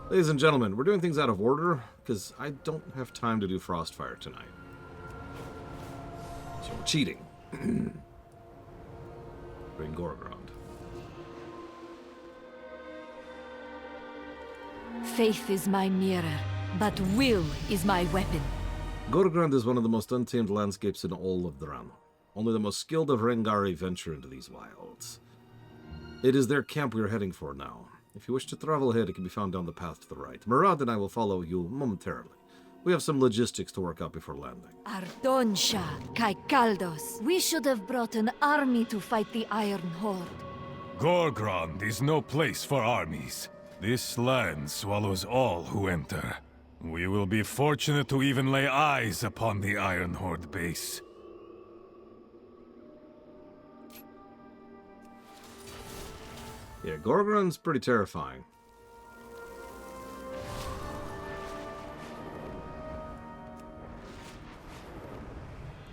Ladies and gentlemen, we're doing things out of order because I don't have time to do Frostfire tonight. So we're cheating. Bring Gorgrond. Faith is my mirror, but will is my weapon. Gorgrond is one of the most untamed landscapes in all of the realm. Only the most skilled of Rangari venture into these wilds. It is their camp we are heading for now. If you wish to travel ahead, it can be found down the path to the right. Murad and I will follow you momentarily. We have some logistics to work out before landing. Ardonsha, kai Kaldos. We should have brought an army to fight the Iron Horde. Gorgrond is no place for armies. This land swallows all who enter. We will be fortunate to even lay eyes upon the Iron Horde base. Yeah, Gorgrond's pretty terrifying.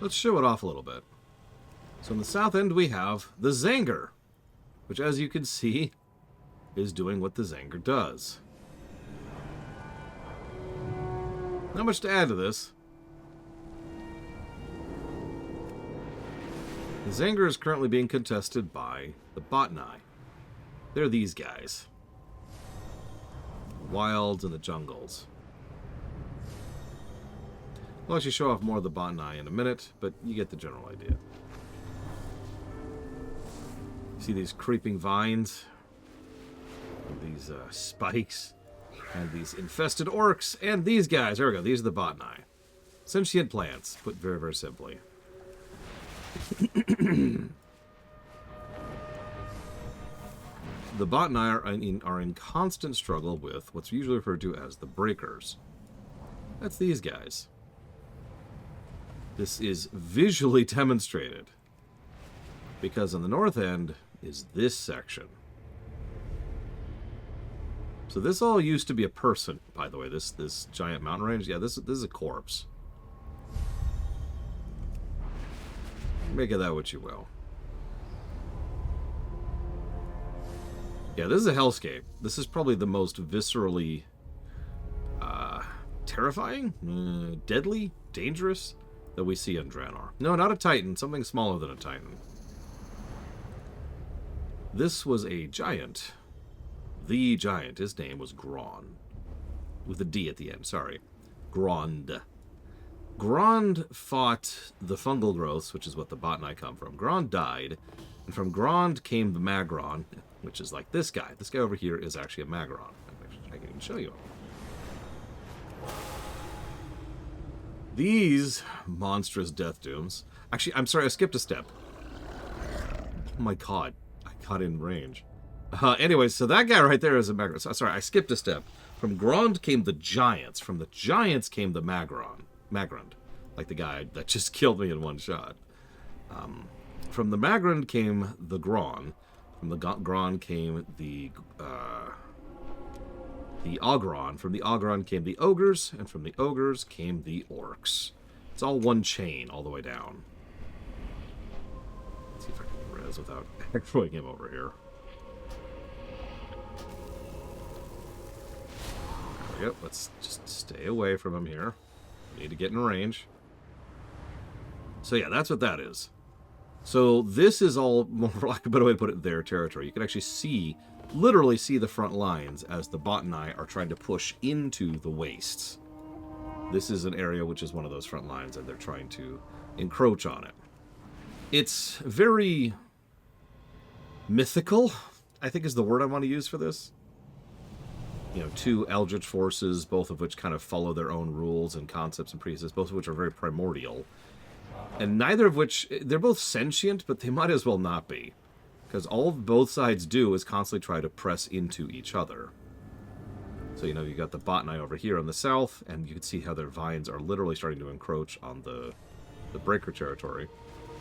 Let's show it off a little bit. So in the south end we have the Zanger, which as you can see is doing what the Zanger does. Not much to add to this. The Zanger is currently being contested by the Botnai. They're these guys. The wilds and the jungles. We'll actually show off more of the Botnai in a minute, but you get the general idea. See these creeping vines? These spikes? And these infested orcs? And these guys! There we go, these are the Botnai. Sentient plants, put very, very simply. The Botnai are in constant struggle with what's usually referred to as the Breakers. That's these guys. This is visually demonstrated because on the north end is this section. So this all used to be a person, by the way, this giant mountain range. Yeah, this is a corpse. Make of that what you will. Yeah, this is a hellscape. This is probably the most viscerally terrifying, deadly, dangerous that we see in Draenor. No, not a Titan, something smaller than a Titan. This was a giant. The giant. His name was Grond. With a D at the end, sorry. Grond. Grond fought the fungal growths, which is what the Botnai come from. Grond died, and from Grond came the Magron, which is like this guy. This guy over here is actually a Magron. I can even show you him. These monstrous death dooms... Actually, I'm sorry, I skipped a step. Oh my god. I got in range. Anyway, so that guy right there is a Magron. Sorry, I skipped a step. From Grond came the Giants. From the Giants came the Magron. Magrond. Like the guy that just killed me in one shot. From the Magrond came the Gron. From the Gron came the Ogron. From the Ogron came the Ogres, and from the Ogres came the Orcs. It's all one chain all the way down. Let's see if I can res without throwing him over here. There we go. Let's just stay away from him here. We need to get in range. So yeah, that's what that is. So this is all, more for lack of a better way to put it, their territory. You can actually see, literally see the front lines as the Botnai are trying to push into the wastes. This is an area which is one of those front lines, and they're trying to encroach on it. It's very mythical, I think is the word I want to use for this. You know, two eldritch forces, both of which kind of follow their own rules and concepts and precepts, both of which are very primordial. And neither of which, they're both sentient, but they might as well not be. Because all both sides do is constantly try to press into each other. So, you know, you got the Botnai over here on the south, and you can see how their vines are literally starting to encroach on the Breaker territory.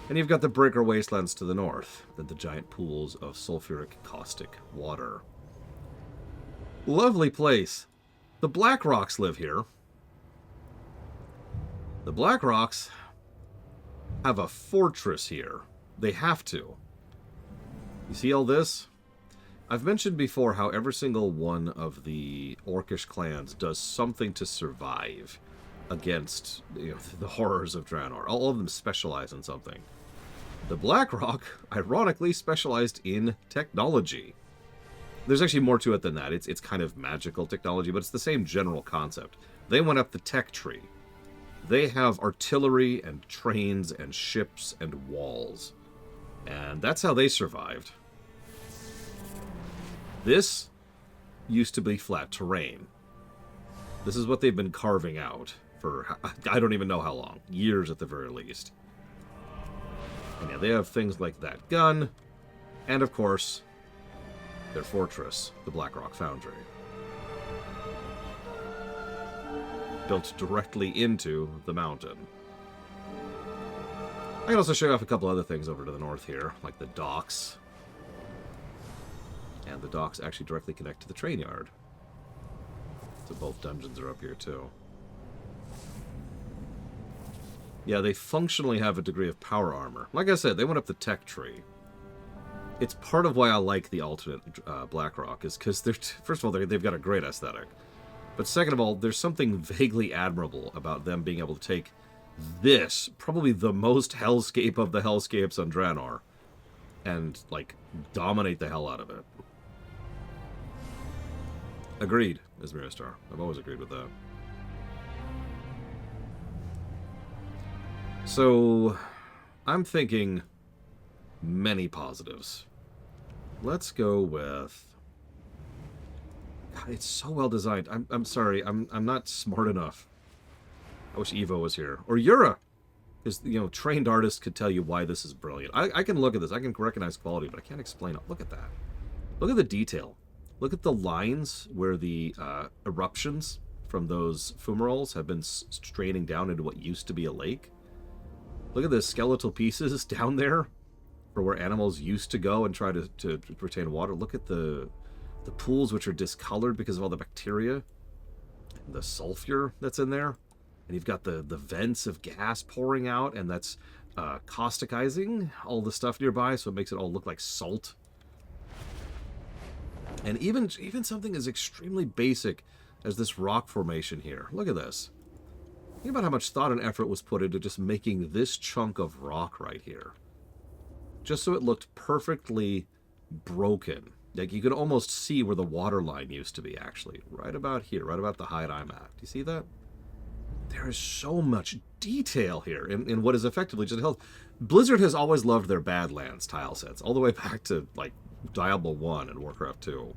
And you've got the Breaker wastelands to the north, then the giant pools of sulfuric caustic water. Lovely place. The Blackrocks live here. The Blackrocks have a fortress here. They have to. You see all this? I've mentioned before how every single one of the Orcish clans does something to survive against the horrors of Draenor. All of them specialize in something. The Blackrock, ironically, specialized in technology. There's actually more to it than that. It's kind of magical technology, but it's the same general concept. They went up the tech tree. They have artillery and trains and ships and walls. And that's how they survived. This used to be flat terrain. This is what they've been carving out for, I don't even know how long. Years at the very least. And yeah, they have things like that gun. And of course, their fortress, the Blackrock Foundry. Built directly into the mountain. I can also show you off a couple other things over to the north here, like the docks. And the docks actually directly connect to the train yard. So both dungeons are up here too. Yeah, they functionally have a degree of power armor. Like I said, they went up the tech tree. It's part of why I like the alternate Blackrock, is because they're first of all, they've got a great aesthetic. But second of all, there's something vaguely admirable about them being able to take this, probably the most hellscape of the hellscapes on Draenor, and, like, dominate the hell out of it. Agreed, is Miristar. I've always agreed with that. So, I'm thinking many positives. Let's go with... God, it's so well designed. I'm sorry, I'm not smart enough. I wish Evo was here. Or Yura! Because, trained artists could tell you why this is brilliant. I can look at this, I can recognize quality, but I can't explain it. Look at that. Look at the detail. Look at the lines where the eruptions from those fumaroles have been straining down into what used to be a lake. Look at the skeletal pieces down there for where animals used to go and try to retain water. Look at the pools which are discolored because of all the bacteria, the sulfur that's in there. And you've got the vents of gas pouring out, and that's causticizing all the stuff nearby, so it makes it all look like salt. And even something as extremely basic as this rock formation here. Look at this. Think about how much thought and effort was put into just making this chunk of rock right here. Just so it looked perfectly broken. Like, you could almost see where the water line used to be, actually. Right about here, right about the height I'm at. Do you see that? There is so much detail here in what is effectively just a hill. Blizzard has always loved their Badlands tile sets, all the way back to, like, Diablo 1 and Warcraft 2.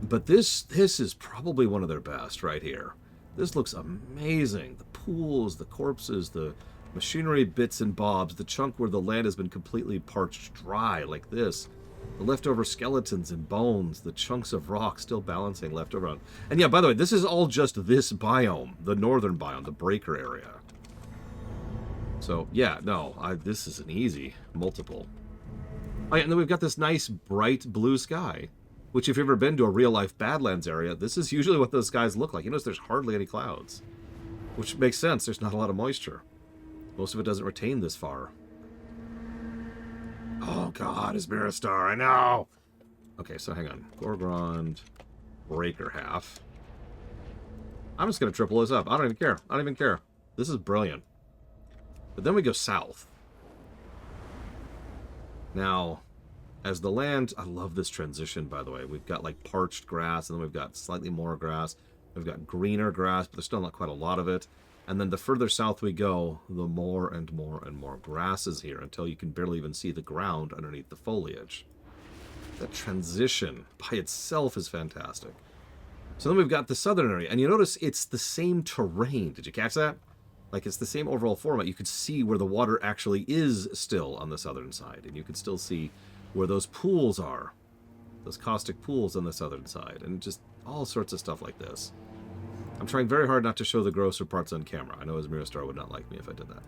But this is probably one of their best right here. This looks amazing. The pools, the corpses, the machinery bits and bobs, the chunk where the land has been completely parched dry like this. The leftover skeletons and bones, the chunks of rock still balancing left over on. And yeah, by the way, this is all just this biome, the northern biome, the breaker area. So, yeah, no, this is an easy multiple. Oh, yeah, and then we've got this nice, bright blue sky, which if you've ever been to a real-life Badlands area, this is usually what those skies look like. You notice there's hardly any clouds, which makes sense. There's not a lot of moisture. Most of it doesn't retain this far. Oh, God, it's Miristar, I know! Okay, so hang on. Gorgrond, breaker half. I'm just going to triple this up. I don't even care. I don't even care. This is brilliant. But then we go south. Now, as the land... I love this transition, by the way. We've got, like, parched grass, and then we've got slightly more grass. We've got greener grass, but there's still not quite a lot of it. And then the further south we go, the more and more and more grass is here, until you can barely even see the ground underneath the foliage. That transition by itself is fantastic. So then we've got the southern area, and you notice it's the same terrain. Did you catch that? Like, it's the same overall format. You could see where the water actually is still on the southern side, and you can still see where those pools are. Those caustic pools on the southern side, and just all sorts of stuff like this. I'm trying very hard not to show the grosser parts on camera. I know as Miristar would not like me if I did that.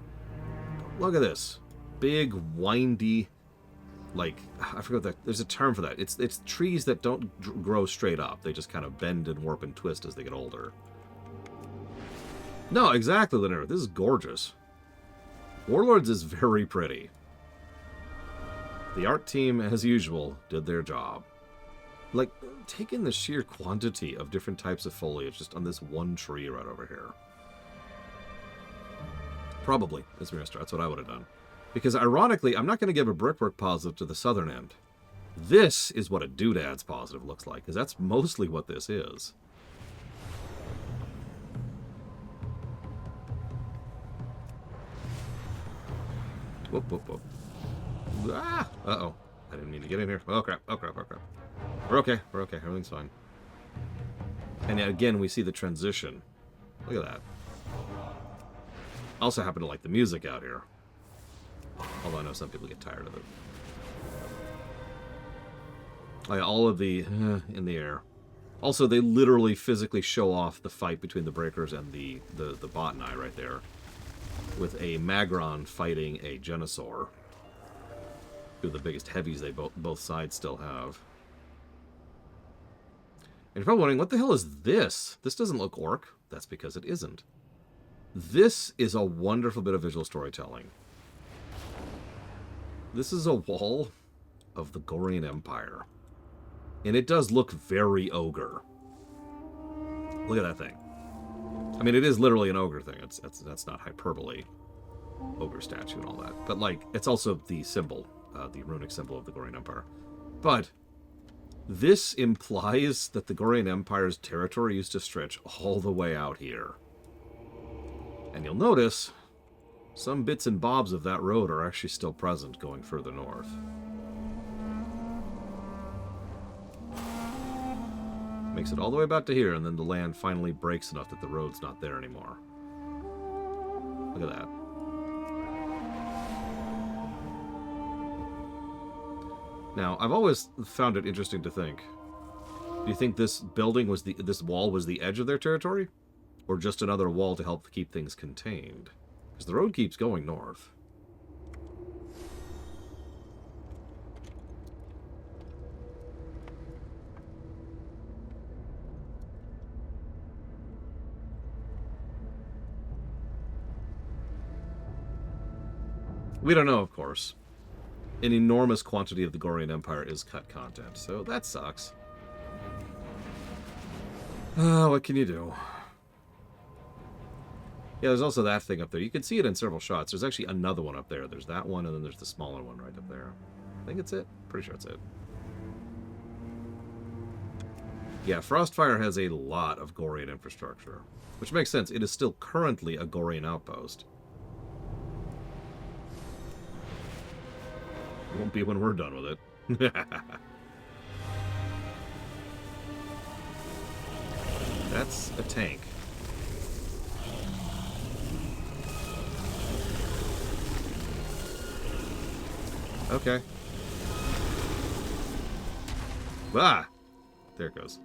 But look at this. Big, windy, like, I forgot that. There's a term for that. It's trees that don't grow straight up. They just kind of bend and warp and twist as they get older. No, exactly, Linear. This is gorgeous. Warlords is very pretty. The art team, as usual, did their job. Like, take in the sheer quantity of different types of foliage just on this one tree right over here. Probably, as Mr. That's what I would have done. Because, ironically, I'm not going to give a brickwork positive to the southern end. This is what a doodads positive looks like, because that's mostly what this is. Whoop, whoop, whoop. Ah! Uh-oh. I didn't mean to get in here. Oh, crap. Oh, crap. Oh, crap. We're okay. We're okay. Everything's fine. And again, we see the transition. Look at that. Also happen to like the music out here. Although I know some people get tired of it. Like all of the in the air. Also, they literally physically show off the fight between the breakers and the botany right there. With a Magron fighting a Genosaur. Two of the biggest heavies they both sides still have. And you're probably wondering, what the hell is this? This doesn't look orc. That's because it isn't. This is a wonderful bit of visual storytelling. This is a wall of the Gorian Empire. And it does look very ogre. Look at that thing. I mean, it is literally an ogre thing. That's not hyperbole. Ogre statue and all that. But, like, it's also the symbol, the runic symbol of the Gorian Empire. But this implies that the Gorian Empire's territory used to stretch all the way out here. And you'll notice some bits and bobs of that road are actually still present going further north. Makes it all the way back to here, and then the land finally breaks enough that the road's not there anymore. Look at that. Now, I've always found it interesting to think, do you think this building was this wall was the edge of their territory? Or just another wall to help keep things contained? Because the road keeps going north. We don't know, of course. An enormous quantity of the Gorian Empire is cut content, so that sucks. What can you do? Yeah, there's also that thing up there. You can see it in several shots. There's actually another one up there. There's that one, and then there's the smaller one right up there. I think it's it. Pretty sure it's it. Yeah, Frostfire has a lot of Gorian infrastructure, which makes sense. It is still currently a Gorian outpost. It won't be when we're done with it. That's a tank. Okay. Ah! There it goes.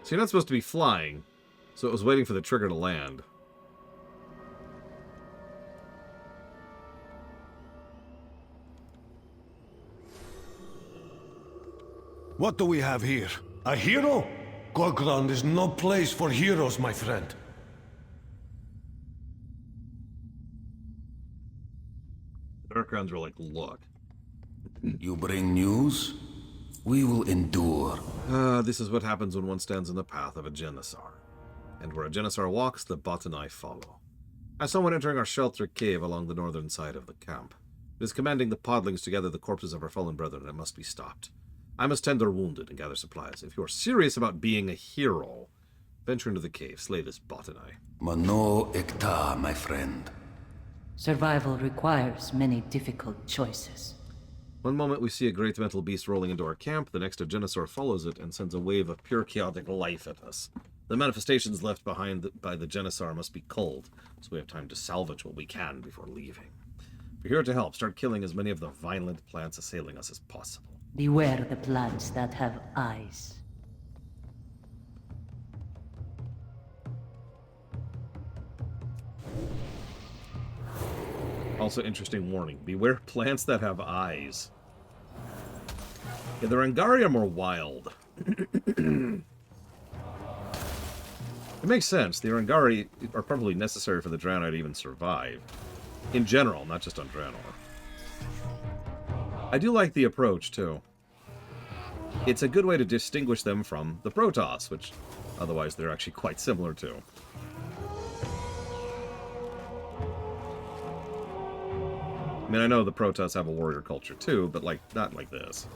So you're not supposed to be flying, so it was waiting for the trigger to land. What do we have here? A hero? Gorgrond is no place for heroes, my friend. The Darkrons were like, look. You bring news? We will endure. This is what happens when one stands in the path of a Genosaur. And where a Genosaur walks, the botany follow. I saw one entering our shelter cave along the northern side of the camp. It is commanding the podlings to gather the corpses of our fallen brethren, and it must be stopped. I must tend their wounded and gather supplies. If you are serious about being a hero, venture into the cave, slay this botany. Mano Ekta, my friend. Survival requires many difficult choices. One moment we see a great mental beast rolling into our camp, the next a Genosaur follows it and sends a wave of pure chaotic life at us. The manifestations left behind by the Genosaur must be culled, so we have time to salvage what we can before leaving. We're here to help. Start killing as many of the violent plants assailing us as possible. Beware the plants that have eyes. Also, interesting warning. Beware plants that have eyes. Yeah, the Rangari are more wild. It makes sense. The Rangari are probably necessary for the Draenei to even survive. In general, not just on Draenor. I do like the approach, too. It's a good way to distinguish them from the Protoss, which otherwise they're actually quite similar to. I mean, I know the Protoss have a warrior culture, too, but, like, not like this.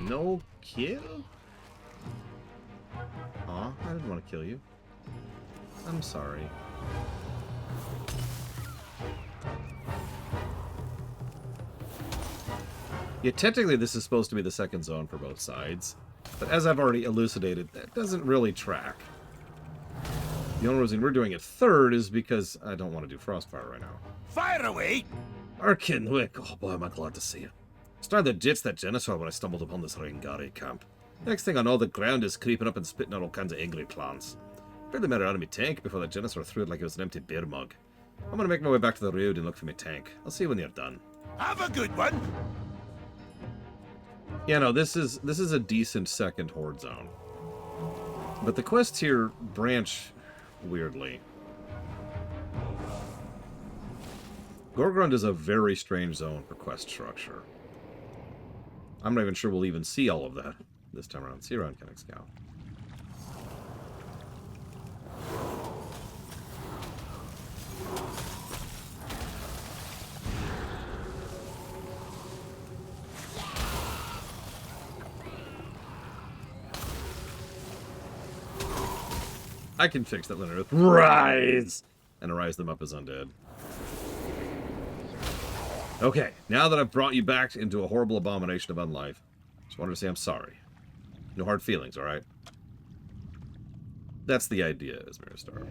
No kill? Aw, I didn't want to kill you. I'm sorry. Yeah, technically this is supposed to be the second zone for both sides, but as I've already elucidated, that doesn't really track. The only reason we're doing it third is because I don't want to do Frostfire right now. Fire away! Arkin Wick, oh boy, am I glad to see you. Started to ditch that Genesaur when I stumbled upon this Rangari camp. Next thing I know, the ground is creeping up and spitting out all kinds of angry clans. Barely made it out of my tank before that Genesaur threw it like it was an empty beer mug. I'm gonna make my way back to the road and look for my tank. I'll see you when you're done. Have a good one! Yeah, no, this is a decent second horde zone. But the quests here branch weirdly. Gorgrond is a very strange zone for quest structure. I'm not even sure we'll even see all of that this time around. See you around, Kennex Scout. I can fix that Linnerith. Rise! And rise them up as undead. Okay, now that I've brought you back into a horrible abomination of unlife, just wanted to say I'm sorry. No hard feelings, alright? That's the idea, Ismir Star.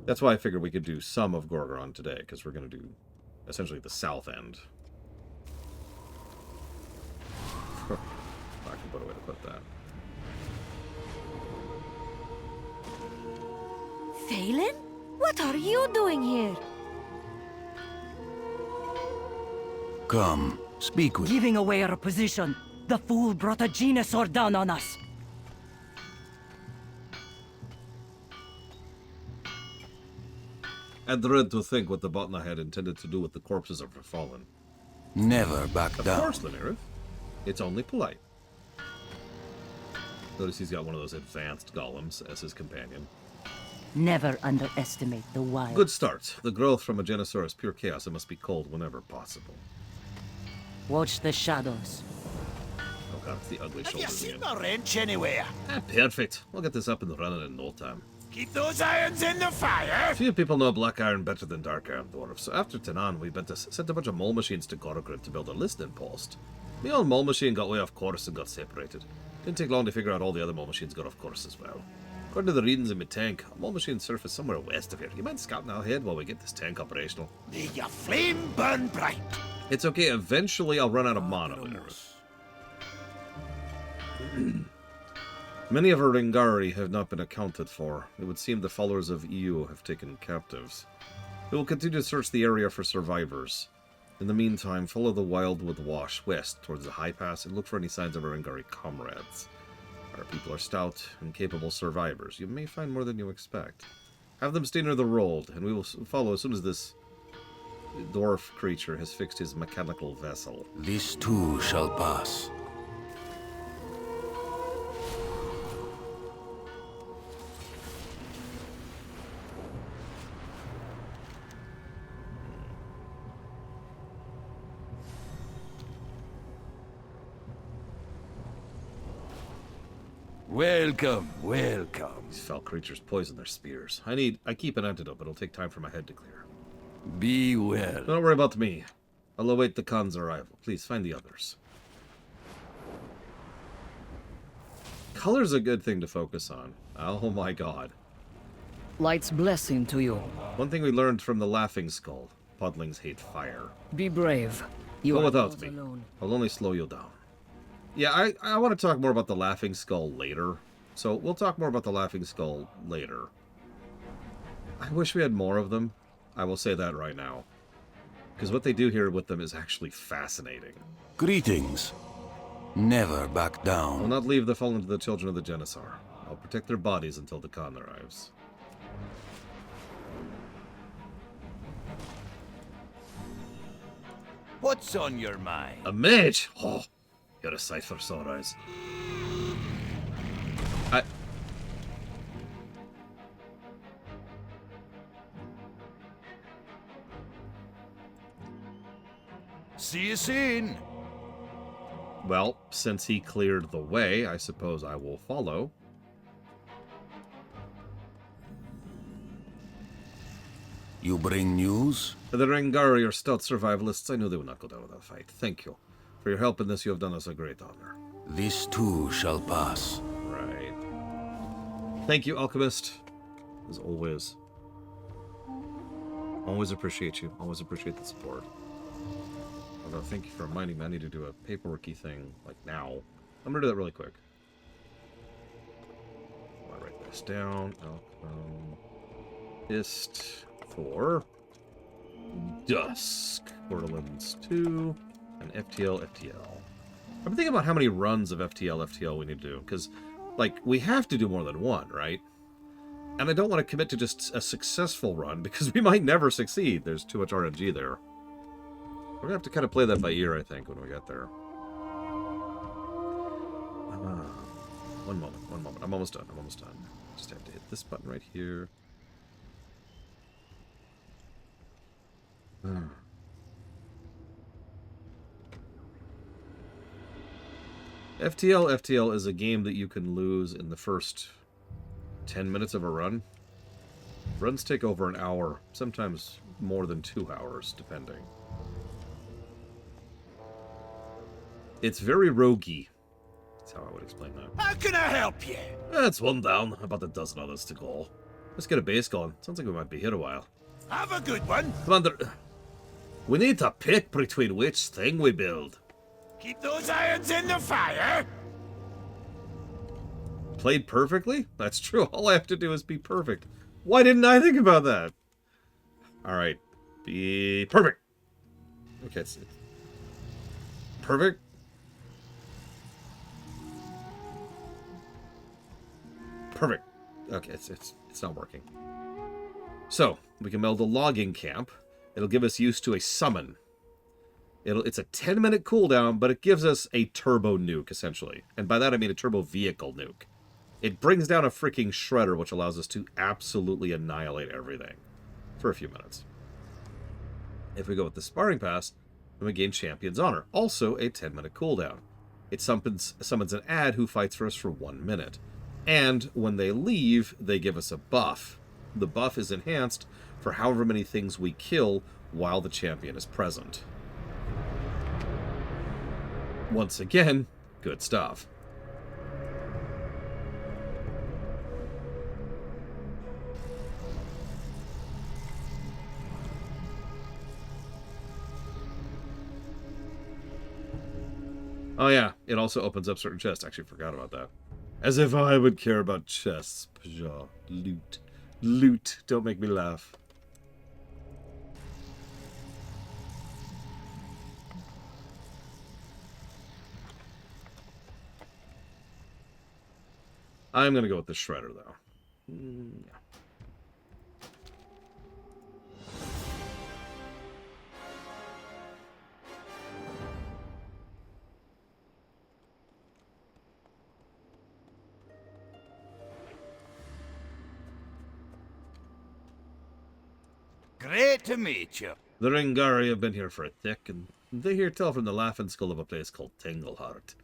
That's why I figured we could do some of Gorgrond today, because we're going to do essentially the south end. I can put a way to put that. Thalen? What are you doing here? Come, speak with me. Giving away our position. The fool brought a Genesaur down on us. I dread to think what the Botna had intended to do with the corpses of her fallen. Never back Of down. course, Linnerith. It's only polite. Notice he's got one of those advanced golems as his companion. Never underestimate the wild. Good start. The growth from a Genesaur is pure chaos. It must be culled whenever possible. Watch the shadows. Oh god, it's the ugly Have you shoulders seen again. the wrench anywhere? Ah, perfect. We'll get this up and running in no time. Keep those irons in the fire! Few people know Black Iron better than Dark Iron, Dwarf, so after Tanan, we sent a bunch of mole machines to Gorgrond to build a listening post. My old mole machine got way off course and got separated. Didn't take long to figure out all the other mole machines got off course as well. According to the readings in my tank, a mole machine surfaced somewhere west of here. You mind scouting ahead while we get this tank operational? May your flame burn bright! It's okay, eventually I'll run out of mana, Linnerith. Many of our Rangari have not been accounted for. It would seem the followers of EU have taken captives. We will continue to search the area for survivors. In the meantime, follow the Wildwood Wash west towards the High Pass and look for any signs of our Rangari comrades. Our people are stout and capable survivors. You may find more than you expect. Have them stay near the road, and we will follow as soon as this dwarf creature has fixed his mechanical vessel. This too shall pass. Welcome, welcome. These foul creatures poison their spears. I keep an antidote, but it'll take time for my head to clear. Be well. Don't worry about me. I'll await the Khan's arrival. Please find the others. color's a good thing to focus on. Oh my god. Light's blessing to you. One thing we learned from the Laughing Skull. Podlings hate fire. Be brave. You Go are without not me. alone. I'll only slow you down. Yeah, I want to talk more about the Laughing Skull later. So we'll talk more about the Laughing Skull later. I wish we had more of them. I will say that right now. Because what they do here with them is actually fascinating. Greetings. Never back I will down. not leave the fallen to the children of the Janissar. I'll protect their bodies until the Khan arrives. What's on your mind? A mage! Oh, you're a sight for sore eyes. See you soon. Well, since he cleared the way, I suppose I will follow. You bring news? The Rangari are stout survivalists. I knew they would not go down without a fight. Thank you. For your help in this, you have done us a great honor. This too shall pass. Right. Thank you, Alchemist. As always. Always appreciate you. Always appreciate the support. Although, thank you for reminding me I need to do a paperworky thing, like, now. I'm gonna do that really quick. I'll write this down. Alchemist for Dusk. Borderlands 2 and FTL. I'm thinking about how many runs of FTL we need to do, because, like, we have to do more than one, right? And I don't want to commit to just a successful run, because we might never succeed. There's too much RNG there. We're going to have to kind of play that by ear, I think, when we get there. One moment. I'm almost done. Just have to hit this button right here. FTL is a game that you can lose in the first 10 minutes of a run. Runs take over an hour, sometimes more than 2 hours, depending. It's very roguey. That's how I would explain that. How can I help you? That's one down, about a dozen others to go. Let's get a base going. Sounds like we might be here a while. Have a good one. Commander, we need to pick between which thing we build. Keep those irons in the fire. Played perfectly? That's true. All I have to do is be perfect. Why didn't I think about that? Alright. Be perfect. Okay, it's perfect. Perfect. Okay, it's not working. So, we can build a logging camp. It'll give us use to a summon. It's a 10-minute cooldown, but it gives us a turbo nuke, essentially. And by that I mean a turbo vehicle nuke. It brings down a freaking shredder, which allows us to absolutely annihilate everything for a few minutes. If we go with the sparring pass, then we gain Champion's Honor, also a 10-minute cooldown. It summons an ad who fights for us for 1 minute. And when they leave, they give us a buff. The buff is enhanced for however many things we kill while the champion is present. Once again, good stuff. Oh yeah, it also opens up certain chests. Actually, forgot about that. As if I would care about chests. Pshaw. Loot. Loot. Don't make me laugh. I'm gonna go with the shredder, though. Yeah. Great to meet you. The Rangari have been here for a thick, and they hear tell from the laughing skull of a place called Tangleheart.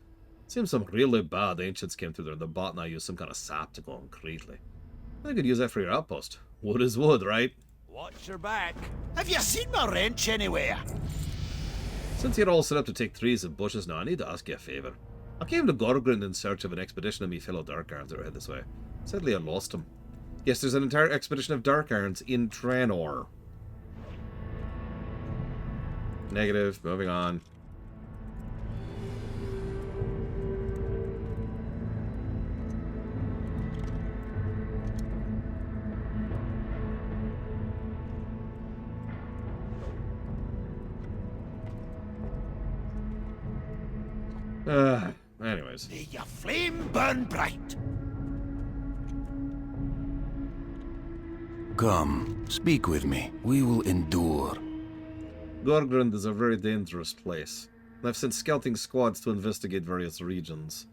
Seems some really bad ancients came through there, and the bot now used some kind of sap to go on Creedley. I could use that for your outpost. Wood is wood, right? Watch your back. Have you seen my wrench anywhere? Since you're all set up to take trees and bushes now, I need to ask you a favour. I came to Gorgrond in search of an expedition of me fellow Dark Irons that were headed this way. Sadly, I lost them. Yes, there's an entire expedition of Dark Irons in Tranor. Negative. Moving on. Anyways. May your flame burn bright. Come, speak with me. We will endure. Gorgrond is a very dangerous place. I've sent scouting squads to investigate various regions.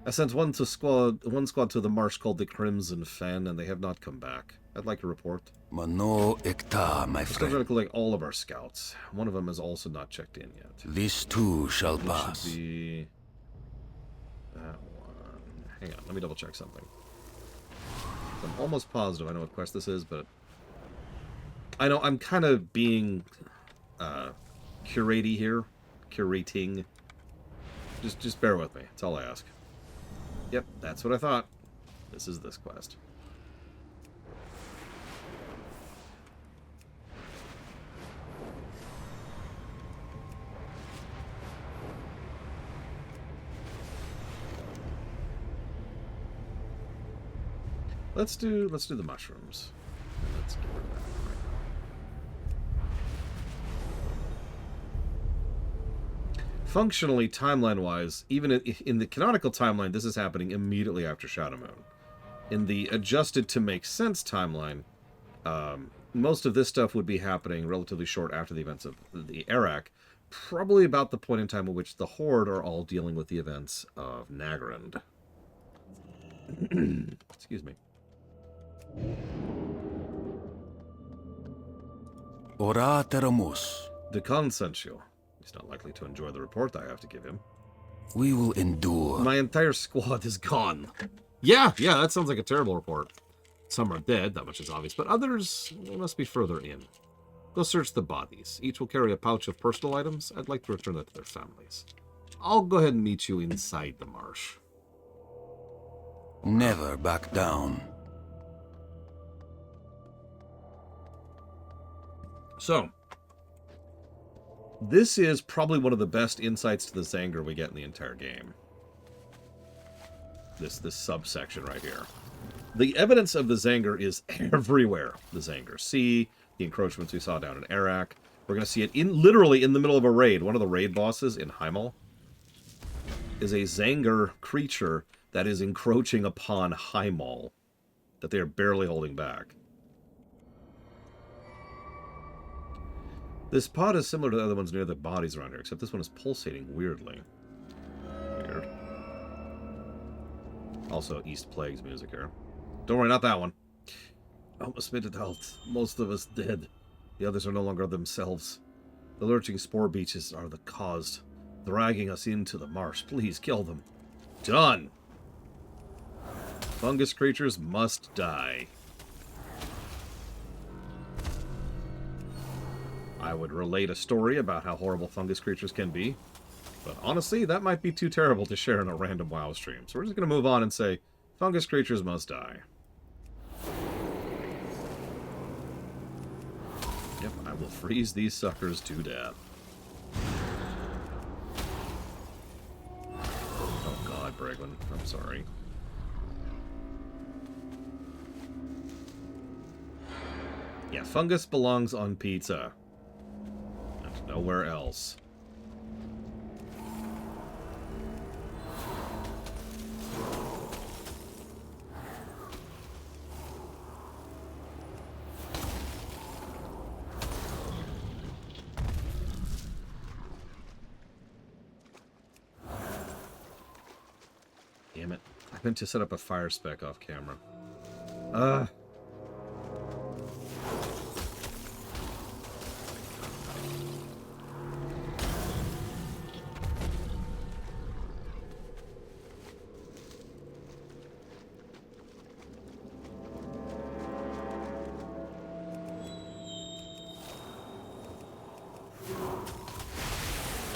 I sent one squad to the marsh called the Crimson Fen, and they have not come back. I'd like a report. Mano Ekta, my We're still trying friend. to collect all of our scouts. One of them has also not checked in yet. This too shall This pass. should be that one. Hang on, let me double check something. I'm almost positive I know what quest this is, but I know I'm kind of being curating here. Curating. Just bear with me. That's all I ask. Yep, that's what I thought. This is this quest. Let's do the mushrooms. Let's get rid of that right now. Functionally, timeline-wise, even in the canonical timeline, this is happening immediately after Shadow Moon. In the adjusted to make sense timeline, most of this stuff would be happening relatively short after the events of the Arak, probably about the point in time at which the Horde are all dealing with the events of Nagrand. Excuse me. Ora teramus. De Consentio. He's not likely to enjoy the report I have to give him. We will endure. My entire squad is gone. Yeah, that sounds like a terrible report. Some are dead, that much is obvious, but others, they must be further in. Go search the bodies. Each will carry a pouch of personal items. I'd like to return that to their families. I'll go ahead and meet you inside the marsh. Never back down. So, this is probably one of the best insights to the Zanger we get in the entire game. This subsection right here. The evidence of the Zanger is everywhere. The Zanger Sea, the encroachments we saw down in Arak. We're going to see it literally in the middle of a raid. One of the raid bosses in Heimal is a Zanger creature that is encroaching upon Heimal, that they are barely holding back. This pod is similar to the other ones near the bodies around here, except this one is pulsating weirdly. Weird. Also, East Plague's music here. Don't worry, not that one. Almost made it out. Most of us dead. The others are no longer themselves. The lurching spore beaches are the cause, dragging us into the marsh. Please kill them. Done! Fungus creatures must die. I would relate a story about how horrible fungus creatures can be, but honestly, that might be too terrible to share in a random WoW stream. So we're just going to move on and say, fungus creatures must die. Yep, I will freeze these suckers to death. Oh god, Bregwin, I'm sorry. Yeah, fungus belongs on pizza. And nowhere else. Damn it. I meant to set up a fire spec off camera.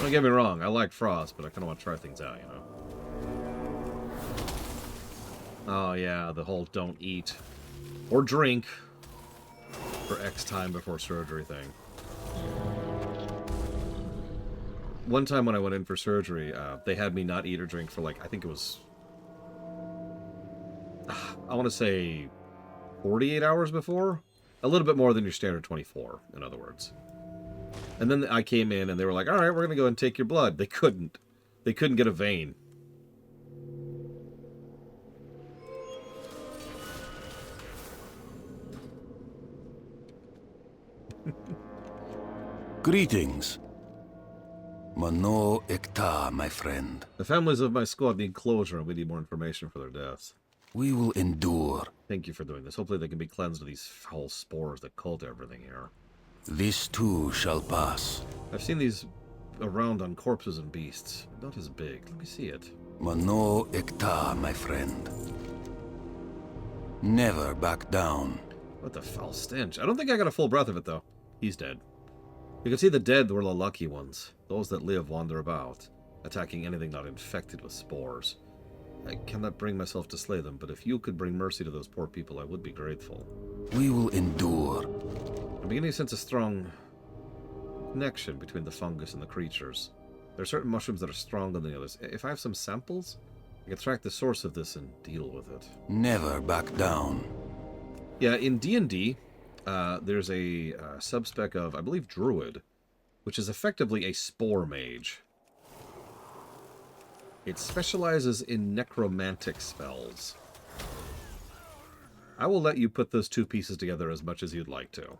Don't get me wrong, I like Frost, but I kind of want to try things out, you know? Oh yeah, the whole don't eat or drink for X time before surgery thing. One time when I went in for surgery, they had me not eat or drink for like, I think it was, I want to say 48 hours before? A little bit more than your standard 24, in other words. And then I came in and they were like, all right, we're going to go and take your blood. They couldn't. They couldn't get a vein. Greetings. Mano Ekta, my friend. The families of my squad need closure and we need more information for their deaths. We will endure. Thank you for doing this. Hopefully they can be cleansed of these foul spores that cult everything here. This too shall pass. I've seen these around on corpses and beasts. Not as big. Let me see it. Mano Ekta, my friend. Never back down. What the foul stench. I don't think I got a full breath of it, though. He's dead. You can see the dead were the lucky ones. Those that live wander about, attacking anything not infected with spores. I cannot bring myself to slay them, but if you could bring mercy to those poor people, I would be grateful. We will endure. I'm beginning to sense a strong connection between the fungus and the creatures. There are certain mushrooms that are stronger than the others. If I have some samples, I can track the source of this and deal with it. Never back down. Yeah, in D&D, there's a subspec of, I believe, Druid, which is effectively a spore mage. It specializes in necromantic spells. I will let you put those two pieces together as much as you'd like to.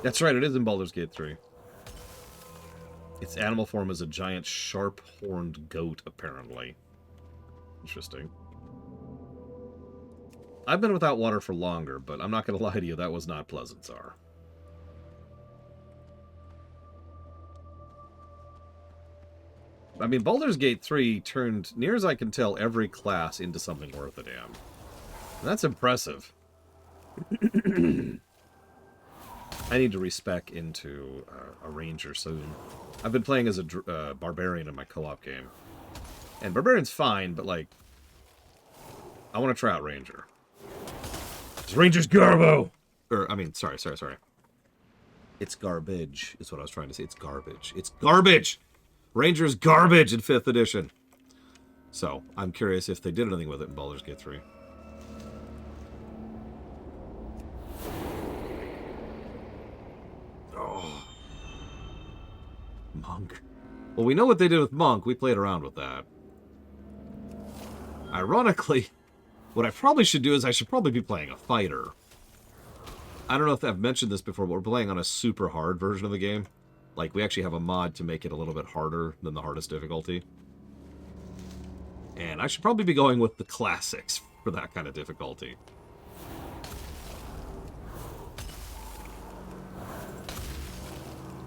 That's right, it is in Baldur's Gate 3. Its animal form is a giant sharp-horned goat, apparently. Interesting. I've been without water for longer, but I'm not going to lie to you, that was not pleasant, Tsar. I mean, Baldur's Gate 3 turned, near as I can tell, every class into something worth a damn. And that's impressive. I need to respec into a ranger soon. I've been playing as a barbarian in my co-op game. And barbarian's fine, but like, I want to try out ranger. This ranger's garbo! Or, I mean, sorry. It's garbage, is what I was trying to say. It's garbage. It's garbage! Ranger's garbage in 5th edition. So, I'm curious if they did anything with it in Baldur's Gate 3. Monk. Well, we know what they did with Monk. We played around with that. Ironically, what I probably should do is I should probably be playing a fighter. I don't know if I've mentioned this before, but we're playing on a super hard version of the game. Like, we actually have a mod to make it a little bit harder than the hardest difficulty. And I should probably be going with the classics for that kind of difficulty.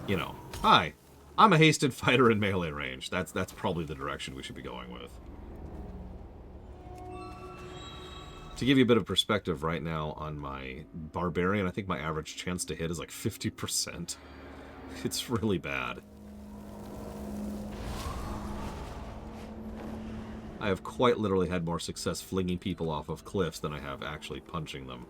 You know, hi. I'm a hasted fighter in melee range. That's probably the direction we should be going with. To give you a bit of perspective right now on my barbarian, I think my average chance to hit is like 50%. It's really bad. I have quite literally had more success flinging people off of cliffs than I have actually punching them.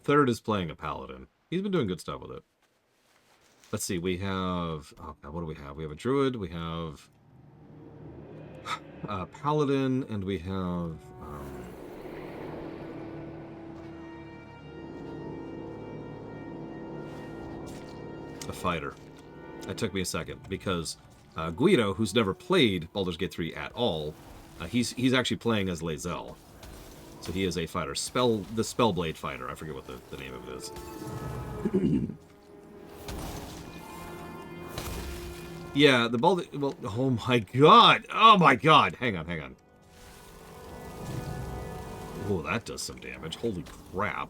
Third is playing a paladin. He's been doing good stuff with it. Let's see, we have... Oh, God, what do we have? We have a druid, we have a paladin, and we have... a fighter. That took me a second, because Guido, who's never played Baldur's Gate 3 at all, he's actually playing as Lae'zel. So he is a fighter. The Spellblade fighter. I forget what the name of it is. Yeah, the Baldur... Well, oh my god! Oh my god! Hang on. Oh, that does some damage. Holy crap.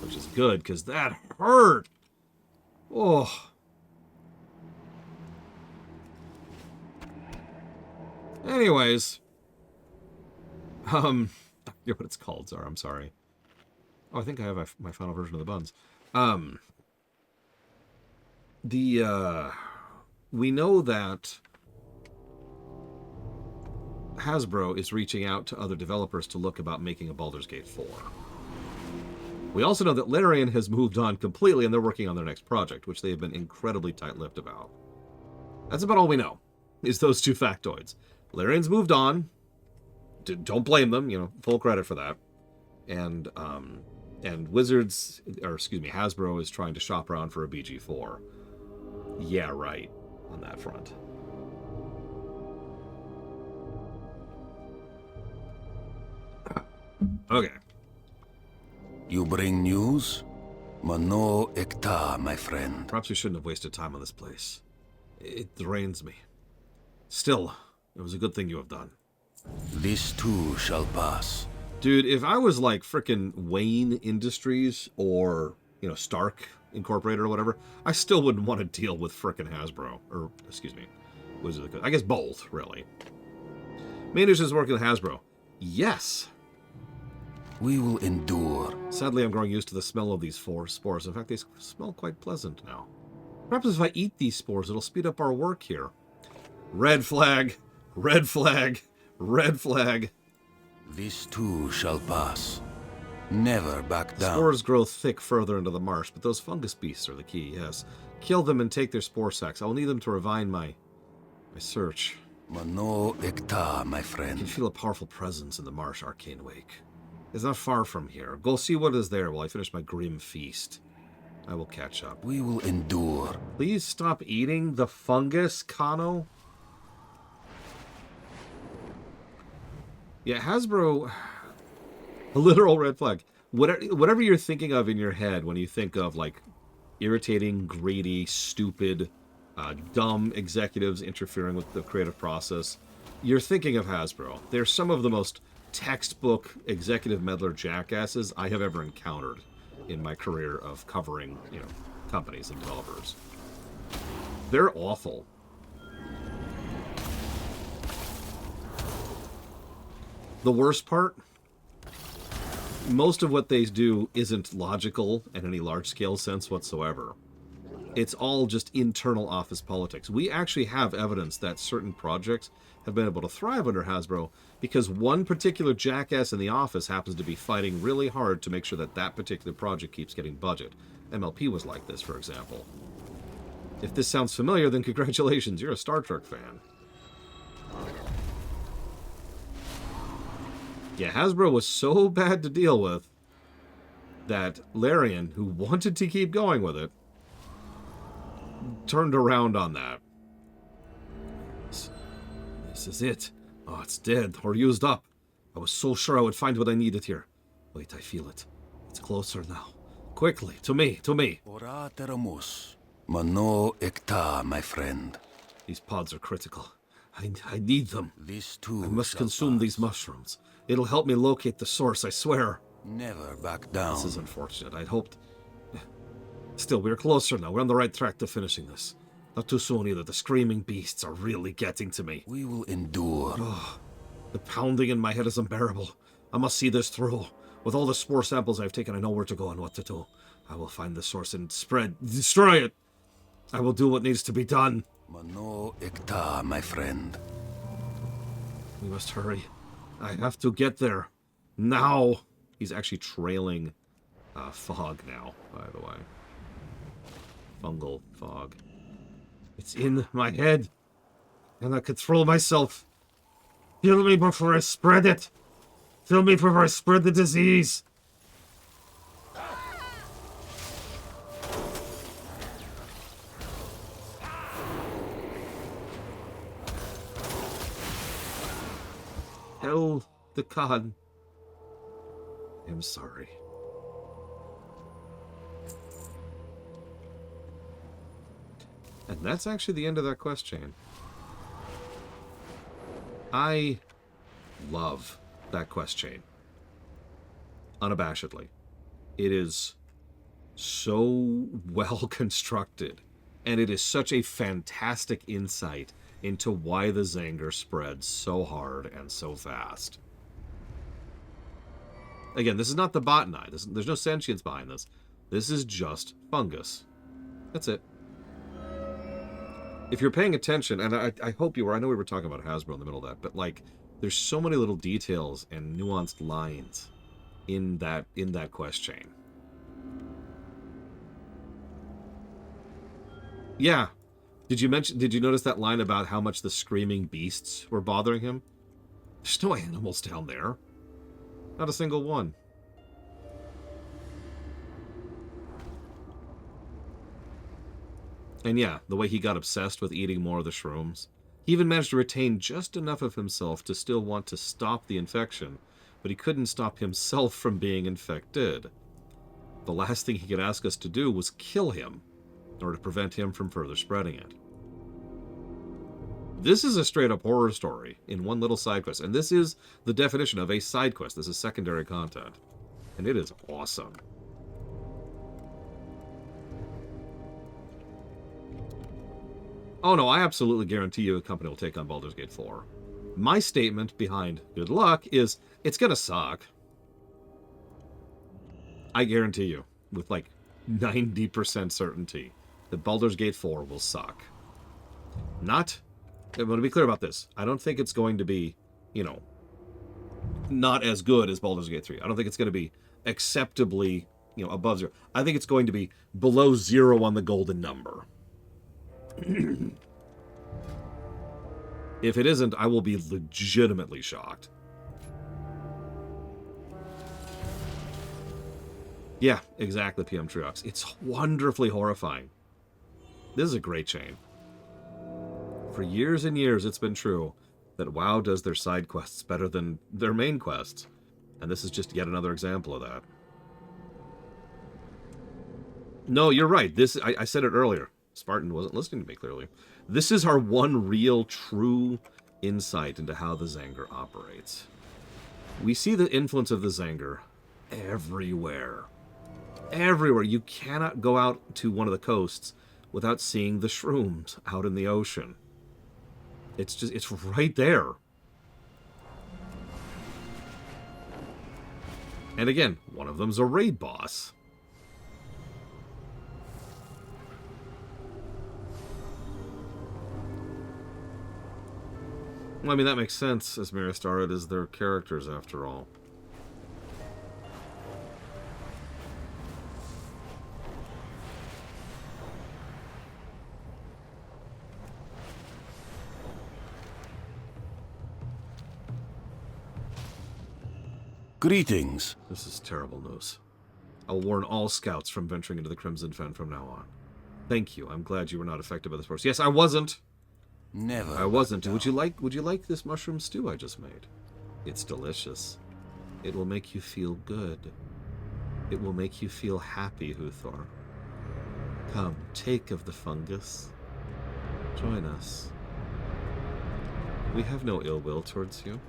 which is good, because that hurt. Oh. Anyways. I forget what it's called, Zara, I'm sorry. Oh, I think I have my final version of the buns. We know that Hasbro is reaching out to other developers to look about making a Baldur's Gate 4. We also know that Larian has moved on completely and they're working on their next project, which they have been incredibly tight-lipped about. That's about all we know, is those two factoids. Larian's moved on. Don't blame them, you know, full credit for that. And Hasbro is trying to shop around for a BG4. Yeah, right, on that front. Okay. You bring news? Mano Ekta, my friend. Perhaps we shouldn't have wasted time on this place. It drains me. Still, it was a good thing you have done. This too shall pass. Dude, if I was like frickin' Wayne Industries or, you know, Stark Incorporated or whatever, I still wouldn't want to deal with frickin' Hasbro. Or, excuse me, Wizard of the Coast. I guess both, really. Manish is working with Hasbro. Yes. We will endure. Sadly, I'm growing used to the smell of these spores. In fact, they smell quite pleasant now. Perhaps if I eat these spores, it'll speed up our work here. Red flag. Red flag. Red flag. This too shall pass. Never back down. Spores grow thick further into the marsh, but those fungus beasts are the key, yes. Kill them and take their spore sacs. I will need them to refine my search. Mano Ekta, my I can friend. feel a powerful presence in the marsh, Arcane Wake. It's not far from here. Go see what is there while I finish my grim feast. I will catch up. We will endure. Please stop eating the fungus, Kano. Yeah, Hasbro, a literal red flag. Whatever you're thinking of in your head when you think of, like, irritating, greedy, stupid, dumb executives interfering with the creative process, you're thinking of Hasbro. They're some of the most textbook executive meddler jackasses I have ever encountered in my career of covering, you know, companies and developers. They're awful. The worst part, most of what they do isn't logical in any large-scale sense whatsoever. It's all just internal office politics. We actually have evidence that certain projects have been able to thrive under Hasbro because one particular jackass in the office happens to be fighting really hard to make sure that that particular project keeps getting budget. MLP was like this, for example. If this sounds familiar, then congratulations, you're a Star Trek fan. Yeah, Hasbro was so bad to deal with that Larian, who wanted to keep going with it, turned around on that. This is it. Oh, it's dead or used up. I was so sure I would find what I needed here. Wait, I feel it. It's closer now. Quickly, to me, to me. Ora teramus. Mano Ekta, my friend. These pods are critical. I need them. This too I must shall consume pass. these mushrooms. It'll help me locate the source, I swear. Never back down. This is unfortunate. I'd hoped... Still, we're closer now. We're on the right track to finishing this. Not too soon either. The screaming beasts are really getting to me. We will endure. The pounding in my head is unbearable. I must see this through. With all the spore samples I've taken, I know where to go and what to do. I will find the source and destroy it. I will do what needs to be done. Mano Ekta, my friend. We must hurry. I have to get there. Now. He's actually trailing fog now, by the way. Fungal fog. It's in my head. And I control myself. Kill me before I spread it. Kill me before I spread the disease. Hell the Khan. I'm sorry. And that's actually the end of that quest chain. I love that quest chain. Unabashedly. It is so well constructed. And it is such a fantastic insight into why the Zanger spread so hard and so fast. Again, this is not the botany. There's no sentience behind this. This is just fungus. That's it. If you're paying attention, and I hope you were, I know we were talking about Hasbro in the middle of that, but like, there's so many little details and nuanced lines in that quest chain. Yeah. Did you notice that line about how much the screaming beasts were bothering him? There's no animals down there. Not a single one. And yeah, the way he got obsessed with eating more of the shrooms. He even managed to retain just enough of himself to still want to stop the infection, but he couldn't stop himself from being infected. The last thing he could ask us to do was kill him, in order to prevent him from further spreading it. This is a straight-up horror story in one little side quest, and this is the definition of a side quest. This is secondary content, and it is awesome. Oh no, I absolutely guarantee you a company will take on Baldur's Gate 4. My statement behind good luck is, it's gonna suck. I guarantee you, with like 90% certainty, that Baldur's Gate 4 will suck. I'm going to be clear about this. I don't think it's going to be, not as good as Baldur's Gate 3. I don't think it's going to be acceptably, above 0. I think it's going to be below 0 on the golden number. If it isn't, I will be legitimately shocked. Yeah, exactly, PM Triox. It's wonderfully horrifying. This is a great chain. For years and years, it's been true that WoW does their side quests better than their main quests. And this is just yet another example of that. No, you're right. I said it earlier. Spartan wasn't listening to me clearly. This is our one real, true insight into how the Zanger operates. We see the influence of the Zanger everywhere. Everywhere. You cannot go out to one of the coasts without seeing the shrooms out in the ocean. It's right there. And again, one of them's a raid boss. Well, I mean, that makes sense, as Miristar is their characters, after all. Greetings. This is terrible news. I'll warn all scouts from venturing into the Crimson Fen from now on. Thank you. I'm glad you were not affected by this force. Yes, I wasn't. Never. I wasn't. Would you like this mushroom stew I just made? It's delicious. It will make you feel good. It will make you feel happy, Huthor. Come, take of the fungus. Join us. We have no ill will towards you.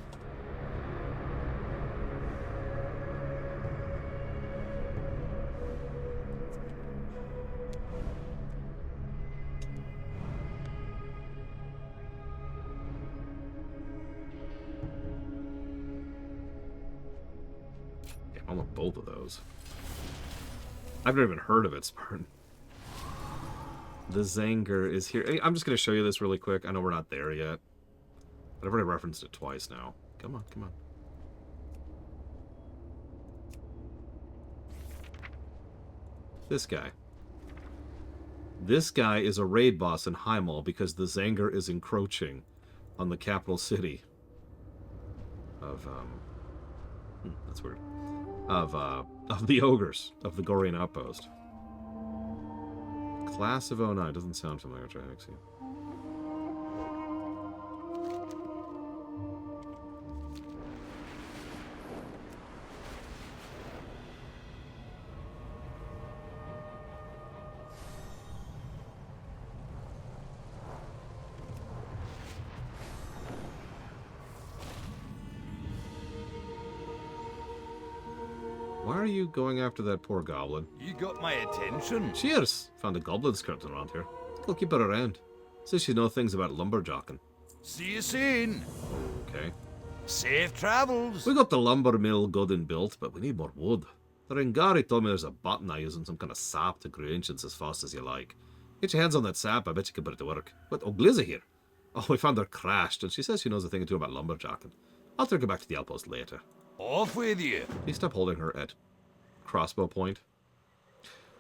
I want both of those. I've never even heard of it, Spartan. The Zanger is here. Hey, I'm just going to show you this really quick. I know we're not there yet. But I've already referenced it twice now. Come on, come on. This guy. This guy is a raid boss in Heimel because the Zanger is encroaching on the capital city of, that's weird. Of the ogres of the Gorian outpost. Class of 09 doesn't sound familiar. Try to see. Why are you going after that poor goblin? You got my attention. Cheers! Found a goblin skirting around here. Go keep her around. Says she knows things about lumberjacking. See you soon. Okay. Safe travels. We got the lumber mill good and built, but we need more wood. The Rangari told me there's a botanite using some kind of sap to grow ancients as fast as you like. Get your hands on that sap, I bet you can put it to work. What? Oh, Glizza here. Oh, we found her crashed, and she says she knows a thing or two about lumberjacking. I'll take her back to the outpost later. Off with you. Please stop holding her at crossbow point.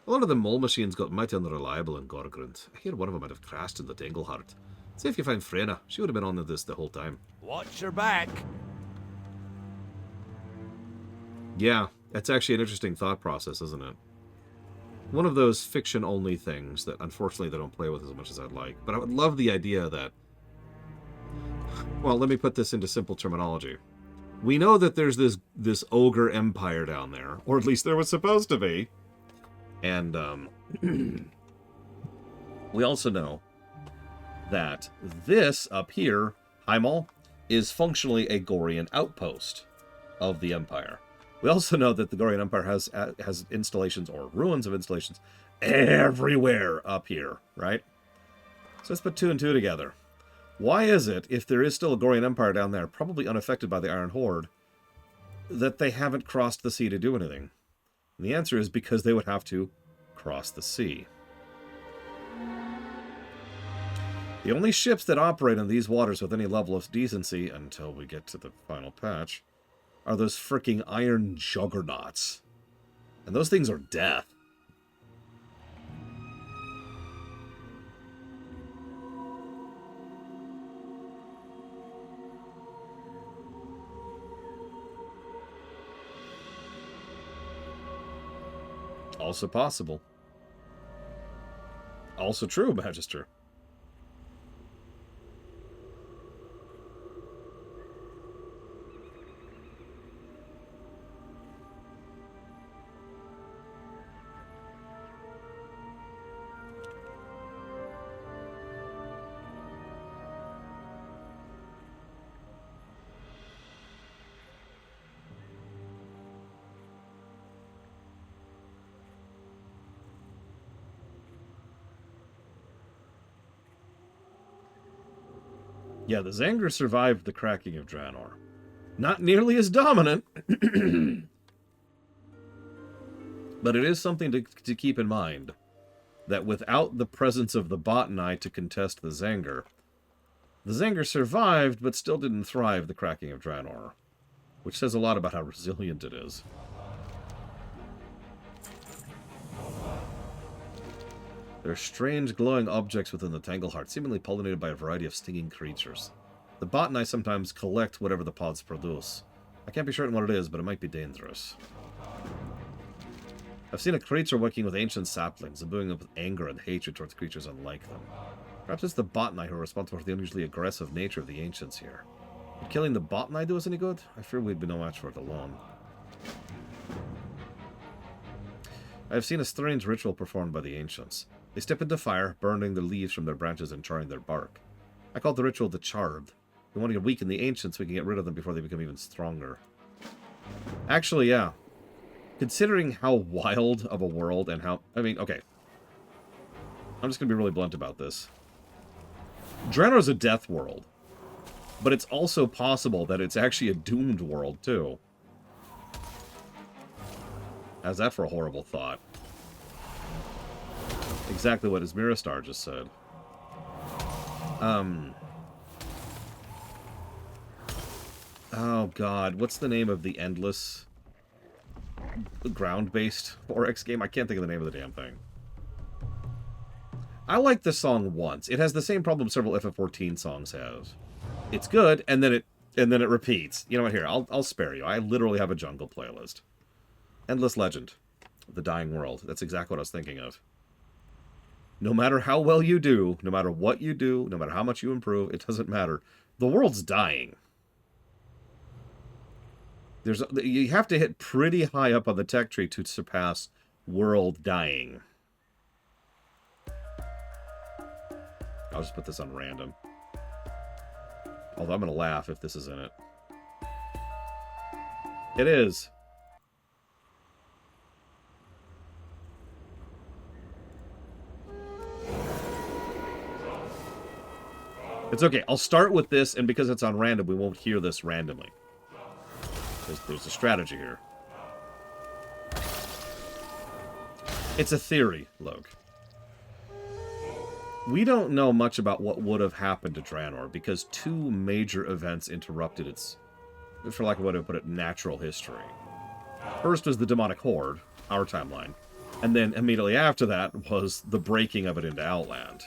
A lot of the mole machines got mighty unreliable in Gorgrond. I hear one of them might have crashed in the Dingleheart. See if you find Freyna. She would have been on this the whole time. Watch your back. Yeah, it's actually an interesting thought process, isn't it? One of those fiction-only things that unfortunately they don't play with as much as I'd like. But I would love the idea that... Well, let me put this into simple terminology. We know that there's this ogre empire down there, or at least there was supposed to be. And we also know that this up here, Heimel, is functionally a Gorian outpost of the Empire. We also know that the Gorian Empire has installations or ruins of installations everywhere up here, right? So let's put 2 and 2 together. Why is it, if there is still a Gorian Empire down there, probably unaffected by the Iron Horde, that they haven't crossed the sea to do anything? And the answer is because they would have to cross the sea. The only ships that operate in these waters with any level of decency, until we get to the final patch, are those freaking iron juggernauts. And those things are death. Also possible. Also true, Magister. Yeah, the Zanger survived the cracking of Draenor. Not nearly as dominant. But it is something to keep in mind. That without the presence of the botanite to contest the Zanger survived, but still didn't thrive the cracking of Draenor. Which says a lot about how resilient it is. There are strange glowing objects within the Tangleheart, seemingly pollinated by a variety of stinging creatures. The botanite sometimes collect whatever the pods produce. I can't be certain what it is, but it might be dangerous. I've seen a creature working with ancient saplings, imbuing them with anger and hatred towards creatures unlike them. Perhaps it's the botanite who are responsible for the unusually aggressive nature of the ancients here. Would killing the botanite do us any good? I fear we'd be no match for it alone. I have seen a strange ritual performed by the ancients. They step into fire, burning the leaves from their branches and charring their bark. I call the ritual the Charred. We want to weaken the ancients so we can get rid of them before they become even stronger. Actually, yeah. Considering how wild of a world and how... I mean, okay. I'm just going to be really blunt about this. Draenor's a death world. But it's also possible that it's actually a doomed world, too. How's that for a horrible thought? Exactly what Ismiristar just said. Oh god, what's the name of the endless ground-based 4X game? I can't think of the name of the damn thing. I like this song once. It has the same problem several FF14 songs have. It's good, and then it repeats. You know what? Here, I'll spare you. I literally have a jungle playlist. Endless Legend, The Dying World. That's exactly what I was thinking of. No matter how well you do, no matter what you do, no matter how much you improve, it doesn't matter. The world's dying. You have to hit pretty high up on the tech tree to surpass world dying. I'll just put this on random. Although I'm going to laugh if this is in it. It is. It's okay. I'll start with this, and because it's on random, we won't hear this randomly. There's a strategy here. It's a theory, Logue. We don't know much about what would have happened to Draenor because two major events interrupted its, for lack of a way to put it, natural history. First was the demonic horde, our timeline, and then immediately after that was the breaking of it into Outland.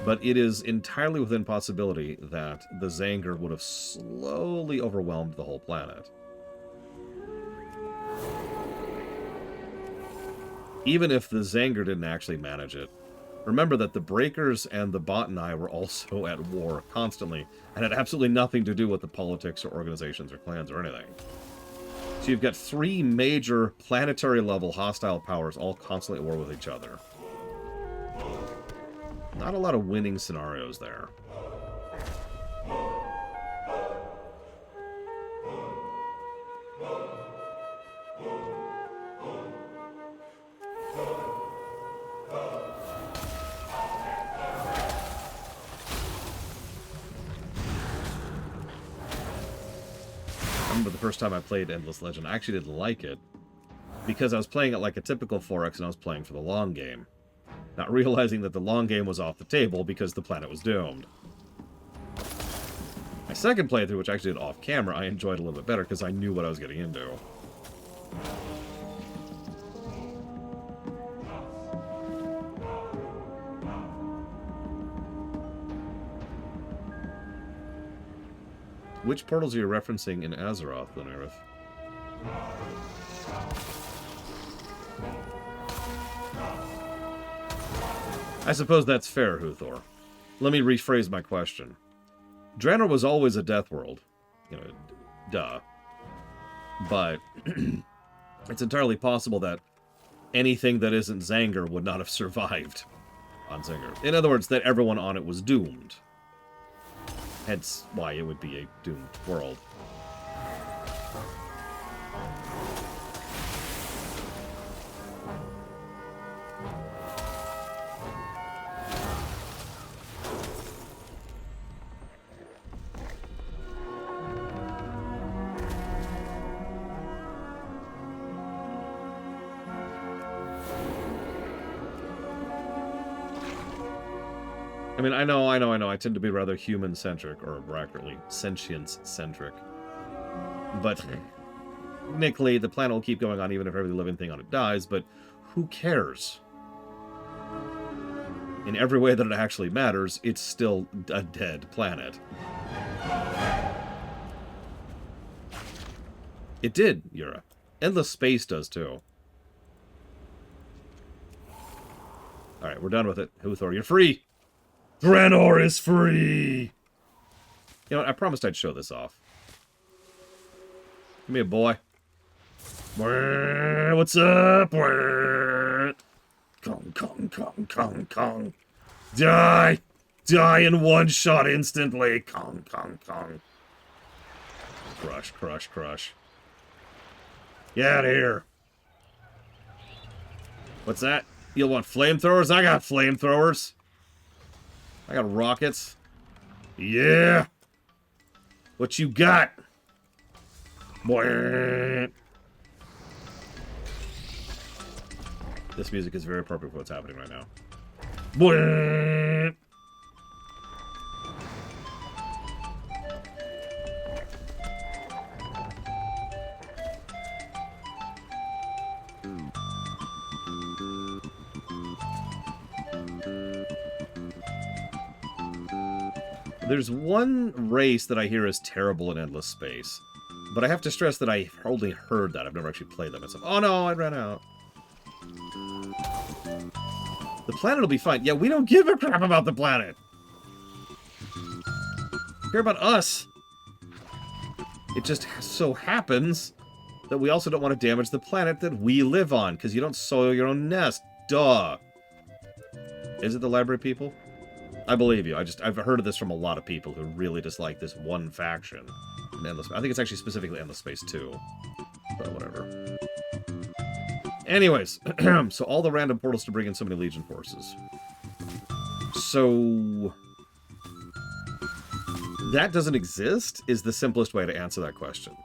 But it is entirely within possibility that the Zanger would have slowly overwhelmed the whole planet. Even if the Zanger didn't actually manage it, remember that the Breakers and the Botany were also at war constantly, and had absolutely nothing to do with the politics or organizations or clans or anything. So you've got three major planetary-level hostile powers all constantly at war with each other. Not a lot of winning scenarios there. I remember the first time I played Endless Legend, I actually didn't like it because I was playing it like a typical 4X and I was playing for the long game. Not realizing that the long game was off the table because the planet was doomed. My second playthrough, which I actually did off camera, I enjoyed a little bit better because I knew what I was getting into. Which portals are you referencing in Azeroth, Lunarith? I suppose that's fair, Huthor. Let me rephrase my question. Draenor was always a death world. You know, duh. But it's entirely possible that anything that isn't Zanger would not have survived on Zanger. In other words, that everyone on it was doomed. Hence why it would be a doomed world. I mean, I know. I tend to be rather human-centric, or accurately, sentience-centric. But, technically, the planet will keep going on even if every living thing on it dies, but who cares? In every way that it actually matters, it's still a dead planet. It did, Yura. Endless Space does, too. Alright, we're done with it. Huthor, you're free! Draenor is free! You know what? I promised I'd show this off. Give me a boy. What's up? Kong, Kong, Kong, Kong, Kong. Die! Die in one shot instantly! Kong, Kong, Kong. Crush, crush, crush. Get out of here. What's that? You'll want flamethrowers? I got flamethrowers. I got rockets. Yeah! What you got? Boing. This music is very appropriate for what's happening right now. Boing. There's one race that I hear is terrible in Endless Space. But I have to stress that I only heard that. I've never actually played them myself. Oh no, I ran out. The planet will be fine. Yeah, we don't give a crap about the planet. We care about us. It just so happens that we also don't want to damage the planet that we live on, because you don't soil your own nest. Duh. Is it the library people? I believe you. I've heard of this from a lot of people who really dislike this one faction in Endless Space. I think it's actually specifically Endless Space 2. But whatever. Anyways, so all the random portals to bring in so many Legion forces. So that doesn't exist is the simplest way to answer that question.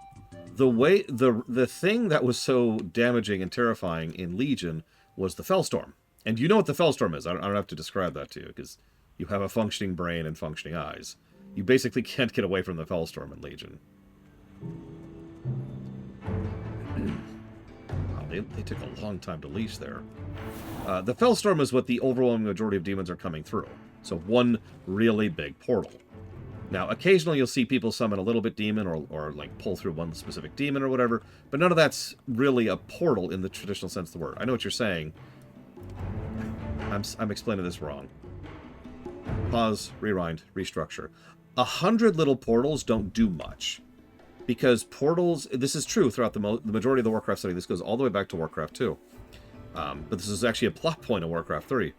The thing that was so damaging and terrifying in Legion was the Fellstorm. And you know what the Fellstorm is. I don't have to describe that to you, because you have a functioning brain and functioning eyes. You basically can't get away from the Fellstorm in Legion. Wow, they took a long time to leash there. The Fellstorm is what the overwhelming majority of demons are coming through. So one really big portal. Now, occasionally you'll see people summon a little bit demon or like pull through one specific demon or whatever, but none of that's really a portal in the traditional sense of the word. I know what you're saying. I'm explaining this wrong. Pause, rewind, restructure. 100 little portals don't do much. Because portals, this is true throughout the majority of the Warcraft study. This goes all the way back to Warcraft 2. But this is actually a plot point of Warcraft 3.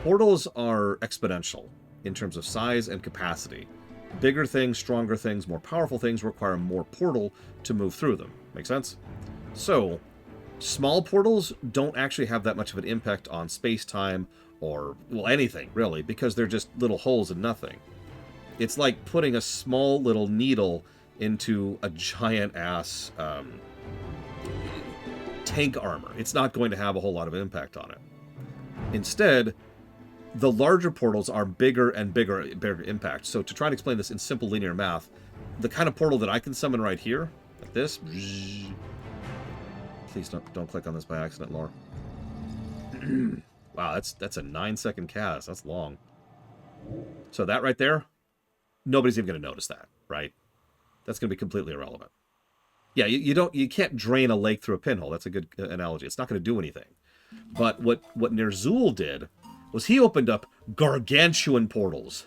Portals are exponential in terms of size and capacity. Bigger things, stronger things, more powerful things require more portal to move through them. Make sense? So, small portals don't actually have that much of an impact on space-time or, well, anything, really, because they're just little holes in nothing. It's like putting a small little needle into a giant-ass tank armor. It's not going to have a whole lot of impact on it. Instead, the larger portals are bigger and bigger impact. So to try and explain this in simple linear math, the kind of portal that I can summon right here, like this. Please don't click on this by accident, Lore. Wow, that's a 9-second cast. That's long. So that right there, nobody's even going to notice that, right? That's going to be completely irrelevant. Yeah, you can't drain a lake through a pinhole. That's a good analogy. It's not going to do anything. But what Ner'zhul did was he opened up gargantuan portals.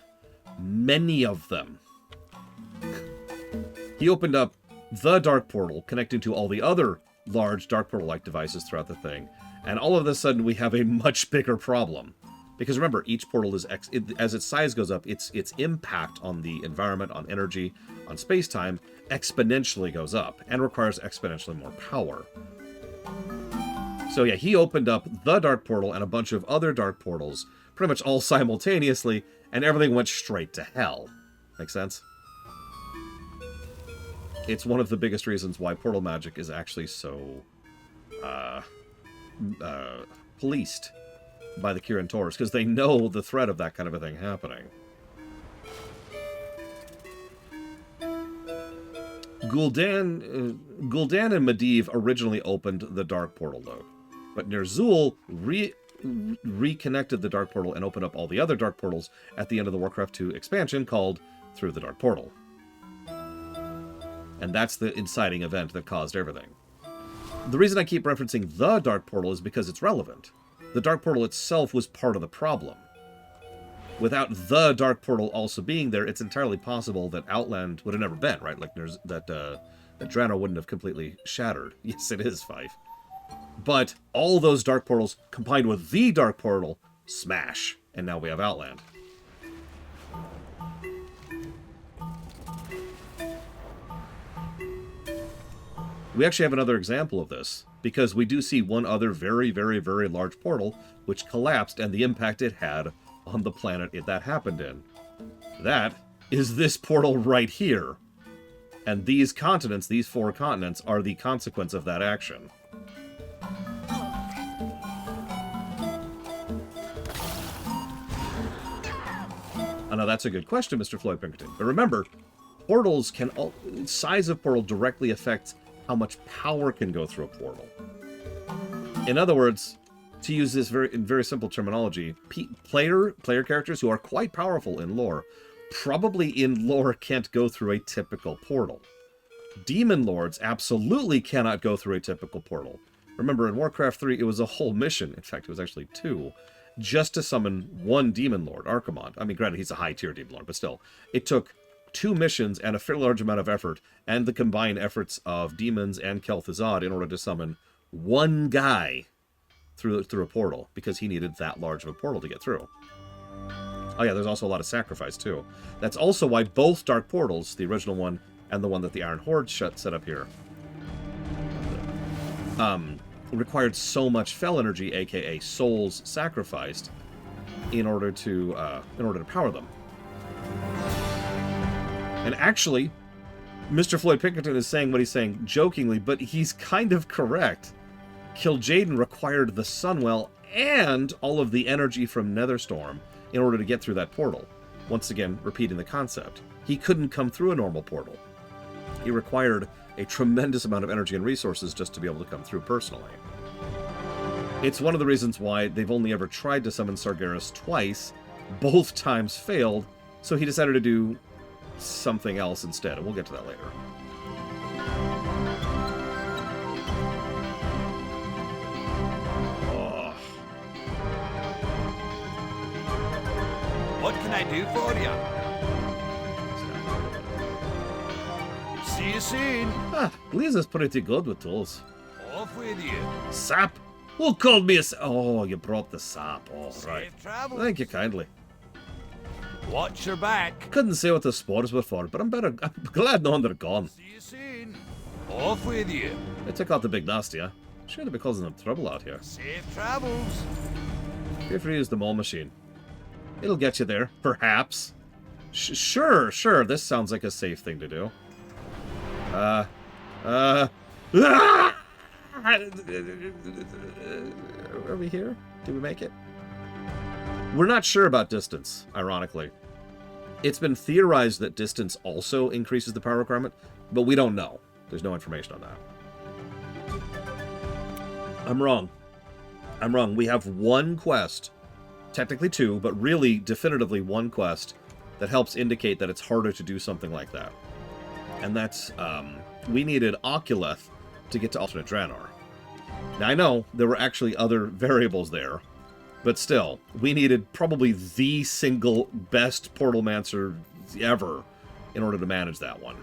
Many of them. He opened up the Dark Portal, connecting to all the other large Dark Portal-like devices throughout the thing. And all of a sudden, we have a much bigger problem. Because remember, each portal is, as its size goes up, its impact on the environment, on energy, on space-time, exponentially goes up, and requires exponentially more power. So yeah, he opened up the Dark Portal and a bunch of other Dark Portals, pretty much all simultaneously, and everything went straight to hell. Make sense? It's one of the biggest reasons why portal magic is actually so policed by the Kirin Tors, because they know the threat of that kind of a thing happening. Gul'dan and Medivh originally opened the Dark Portal, though. But Ner'zhul reconnected the Dark Portal and opened up all the other Dark Portals at the end of the Warcraft 2 expansion called Through the Dark Portal. And that's the inciting event that caused everything. The reason I keep referencing the Dark Portal is because it's relevant. The Dark Portal itself was part of the problem. Without the Dark Portal also being there, it's entirely possible that Outland would have never been, right? Like that Draenor wouldn't have completely shattered. Yes, it is, Fife. But all those Dark Portals combined with the Dark Portal smash, and now we have Outland. We actually have another example of this, because we do see one other very, very, very large portal which collapsed, and the impact it had on the planet that happened in. That is this portal right here. And these continents, these 4 continents, are the consequence of that action. I know that's a good question, Mr. Floyd Pinkerton. But remember, portals can... size of portal directly affects how much power can go through a portal. In other words, to use this in very simple terminology, player characters who are quite powerful in lore, probably in lore can't go through a typical portal. Demon Lords absolutely cannot go through a typical portal. Remember, in Warcraft 3, it was a whole mission, in fact, it was actually 2, just to summon one Demon Lord, Archimonde. I mean, granted, he's a high-tier Demon Lord, but still. It took 2 missions and a fairly large amount of effort, and the combined efforts of demons and Kel'Thuzad in order to summon one guy through a portal, because he needed that large of a portal to get through. Oh yeah, there's also a lot of sacrifice, too. That's also why both Dark Portals, the original one and the one that the Iron Horde set up here, required so much Fel energy, aka souls sacrificed, in order to power them. And actually, Mr. Floyd Pinkerton is saying what he's saying jokingly, but he's kind of correct. Kil'jaeden required the Sunwell and all of the energy from Netherstorm in order to get through that portal. Once again, repeating the concept. He couldn't come through a normal portal. He required a tremendous amount of energy and resources just to be able to come through personally. It's one of the reasons why they've only ever tried to summon Sargeras twice. Both times failed, so he decided to do something else instead, and we'll get to that later. Oh. What can I do for you? See you soon. Ah, Gleeza's pretty good with tools. Off with you. Sap? Who called me a sap? Oh, you brought the sap. Oh, right. Safe travels. Thank you kindly. Watch your back. Couldn't say what the spores were for, but I'm glad knowing they're gone. See you soon. Off with you. They took out the big nasty, huh? Sure they'll be causing them trouble out here. Safe travels. Feel free to use the mole machine. It'll get you there, perhaps. Sure. This sounds like a safe thing to do. Are we here? Did we make it? We're not sure about distance, ironically. It's been theorized that distance also increases the power requirement, but we don't know. There's no information on that. I'm wrong. We have one quest, technically two, but really definitively one quest that helps indicate that it's harder to do something like that. And that's, we needed Oculeth to get to alternate Draenor. Now, I know there were actually other variables there, but still, we needed probably the single best Portalmancer ever in order to manage that one.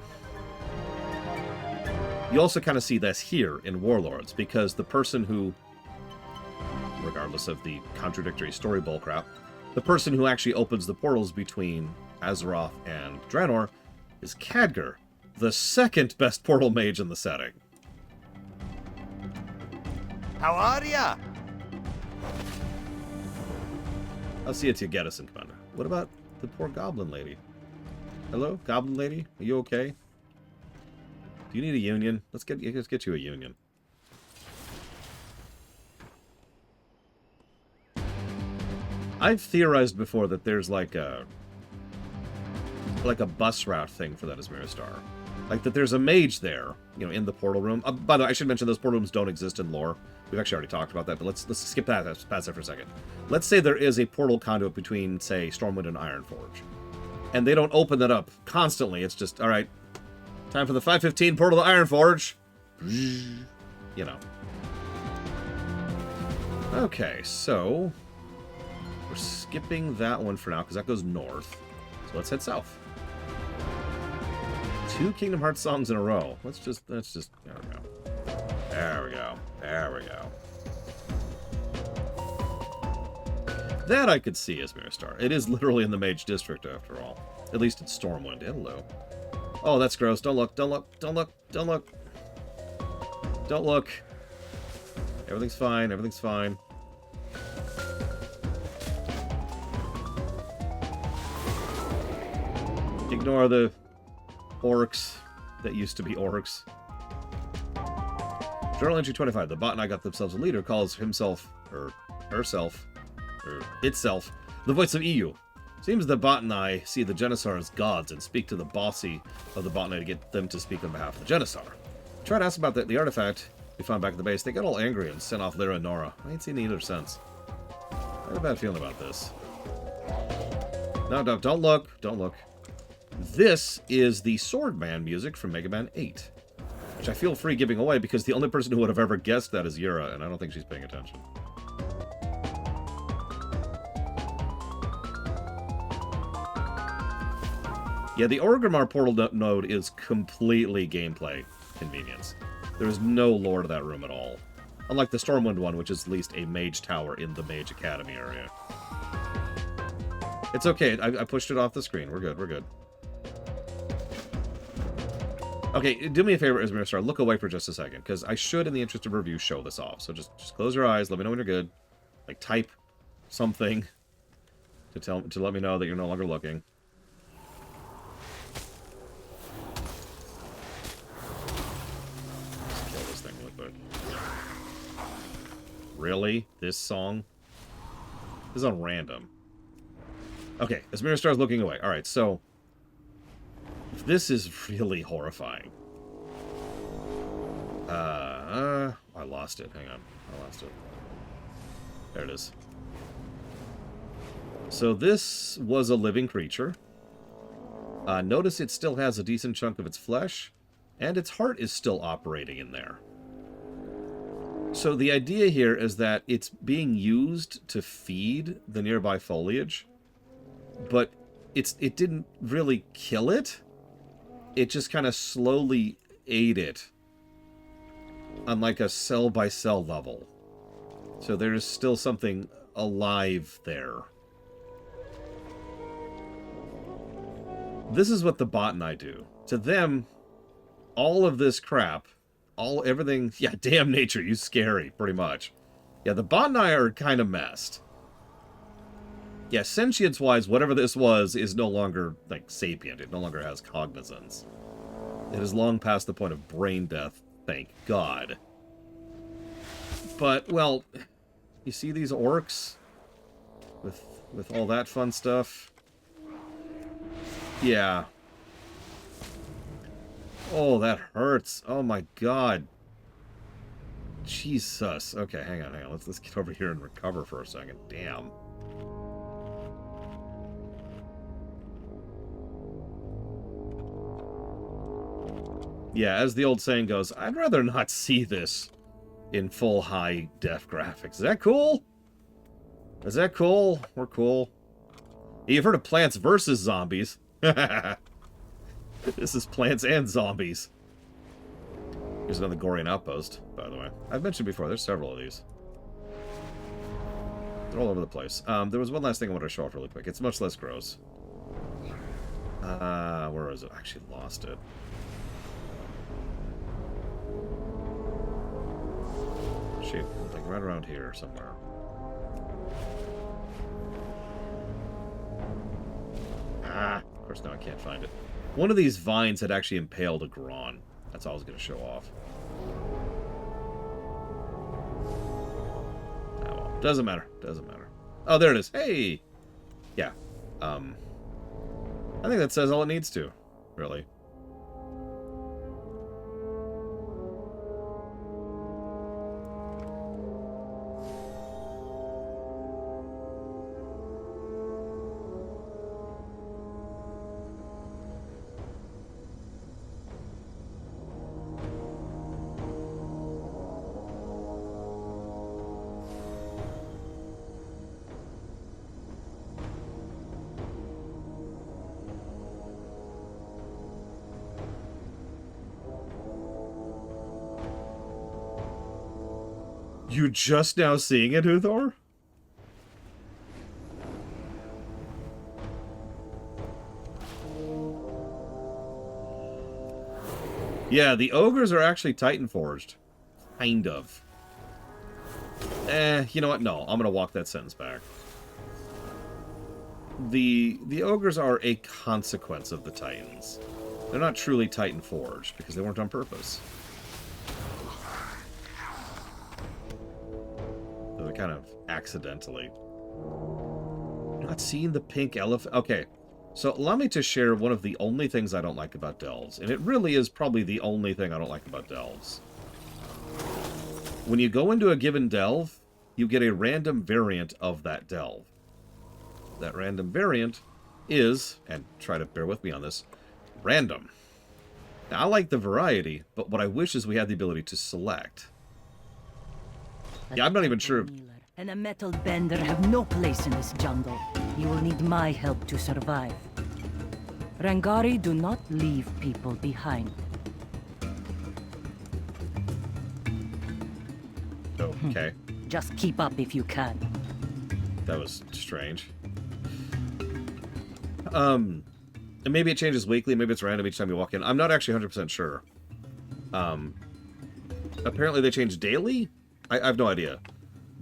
You also kind of see this here in Warlords, because the person who, regardless of the contradictory story bullcrap, the person who actually opens the portals between Azeroth and Draenor is Khadgar, the second best portal mage in the setting. How are ya? I'll see you at Geddison, Commander. What about the poor goblin lady? Hello, goblin lady? Are you okay? Do you need a union? Let's get you a union. I've theorized before that there's like a bus route thing for that Asmira Star. Like that there's a mage there, you know, in the portal room. By the way, I should mention those portal rooms don't exist in lore. We've actually already talked about that, but let's skip that past that for a second. Let's say there is a portal conduit between, say, Stormwind and Ironforge. And they don't open that up constantly. It's just, all right, time for the 515 portal to Ironforge. You know. Okay, so we're skipping that one for now because that goes north. So let's head south. 2 Kingdom Hearts songs in a row. Let's just, there we go. There we go. That I could see as Mirror Star. It is literally in the Mage District after all. At least it's Stormwind. Hello. Oh, that's gross. Don't look. Everything's fine. Ignore the orcs that used to be orcs. Journal entry 25. The bot and I got themselves a leader, calls himself, or herself, or itself, the voice of EU. Seems the bot and I see the Genisar as gods and speak to the bossy of the bot and I to get them to speak on behalf of the Genisar. Tried to ask about the artifact we found back at the base. They got all angry and sent off Lyra and Nora. I ain't seen either since. I have a bad feeling about this. No, don't look. This is the Swordman music from Mega Man 8. Which I feel free giving away because the only person who would have ever guessed that is Yura, and I don't think she's paying attention. Yeah, the Orgrimmar portal node is completely gameplay convenience. There is no lore to that room at all. Unlike the Stormwind one, which is at least a mage tower in the Mage Academy area. It's okay, I pushed it off the screen. We're good. Okay, do me a favor, Asmira Star. Look away for just a second, because I should, in the interest of review, show this off. So just close your eyes, let me know when you're good. Like, type something. to let me know that you're no longer looking. Let's kill this thing real quick. Really? This song? This is on random. Okay, Asmira starts looking away. Alright, so... this is really horrifying. I lost it. Hang on. I lost it. There it is. So this was a living creature. Notice it still has a decent chunk of its flesh, and its heart is still operating in there. So the idea here is that it's being used to feed the nearby foliage, but it didn't really kill it. It just kind of slowly ate it on like a cell-by-cell level. So there's still something alive there. This is what the bot and I do. To them, all of this crap, everything, yeah, damn nature, you scary, pretty much. Yeah, the bot and I are kind of messed. Yeah, sentience-wise, whatever this was is no longer, like, sapient. It no longer has cognizance. It is long past the point of brain death, thank God. But, well, you see these orcs? With all that fun stuff? Yeah. Oh, that hurts. Oh my God. Jesus. Okay, hang on. Let's get over here and recover for a second. Damn. Yeah, as the old saying goes, I'd rather not see this in full high-def graphics. Is that cool? Is that cool? We're cool. You've heard of Plants vs. Zombies. This is Plants and Zombies. Here's another Gorian outpost, by the way. I've mentioned before, there's several of these. They're all over the place. There was one last thing I wanted to show off really quick. It's much less gross. Where is it? I actually lost it. Shoot, like right around here somewhere. Of course now I can't find it. One of these vines had actually impaled a Gorgrond. That's all I was going to show off. Oh, well. Doesn't matter. Doesn't matter. Oh, there it is. Hey! Yeah. I think that says all it needs to, really. You just now seeing it, Uthor? Yeah, the ogres are actually Titan forged. Kind of. You know what? No, I'm gonna walk that sentence back. The ogres are a consequence of the Titans. They're not truly Titan forged because they weren't on purpose. They're kind of accidentally. Not seeing the pink elephant. Okay, so allow me to share one of the only things I don't like about delves, and it really is probably the only thing I don't like about delves. When you go into a given delve, you get a random variant of that delve. That random variant is, and try to bear with me on this, random. Now, I like the variety, but what I wish is we had the ability to select. Yeah, I'm not even sure. And a metal bender have no place in this jungle. You will need my help to survive. Rangari do not leave people behind. Okay. Just keep up if you can. That was strange. And maybe it changes weekly, maybe it's random each time you walk in. I'm not actually 100% sure. Apparently they change daily? I have no idea.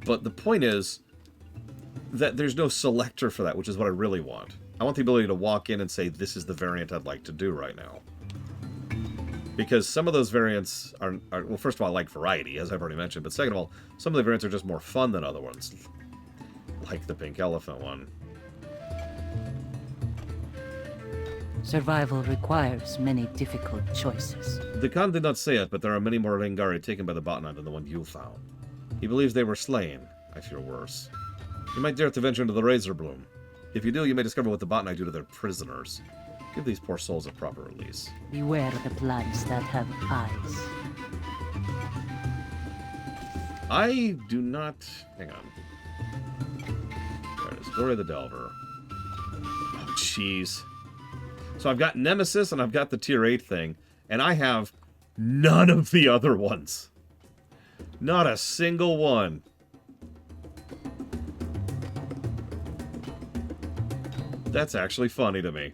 But the point is, that there's no selector for that, which is what I really want. I want the ability to walk in and say, this is the variant I'd like to do right now. Because some of those variants are well, first of all, I like variety, as I've already mentioned, but second of all, some of the variants are just more fun than other ones. Like the pink elephant one. Survival requires many difficult choices. The Khan did not say it, but there are many more Rangari taken by the botnet than the one you found. He believes they were slain. I fear worse. You might dare to venture into the Razorbloom. If you do, you may discover what the botnet do to their prisoners. Give these poor souls a proper release. Beware the plants that have eyes. I do not... Hang on. There it is. Glory the Delver. Oh, jeez. So I've got Nemesis and I've got the Tier 8 thing, and I have none of the other ones. Not a single one. That's actually funny to me.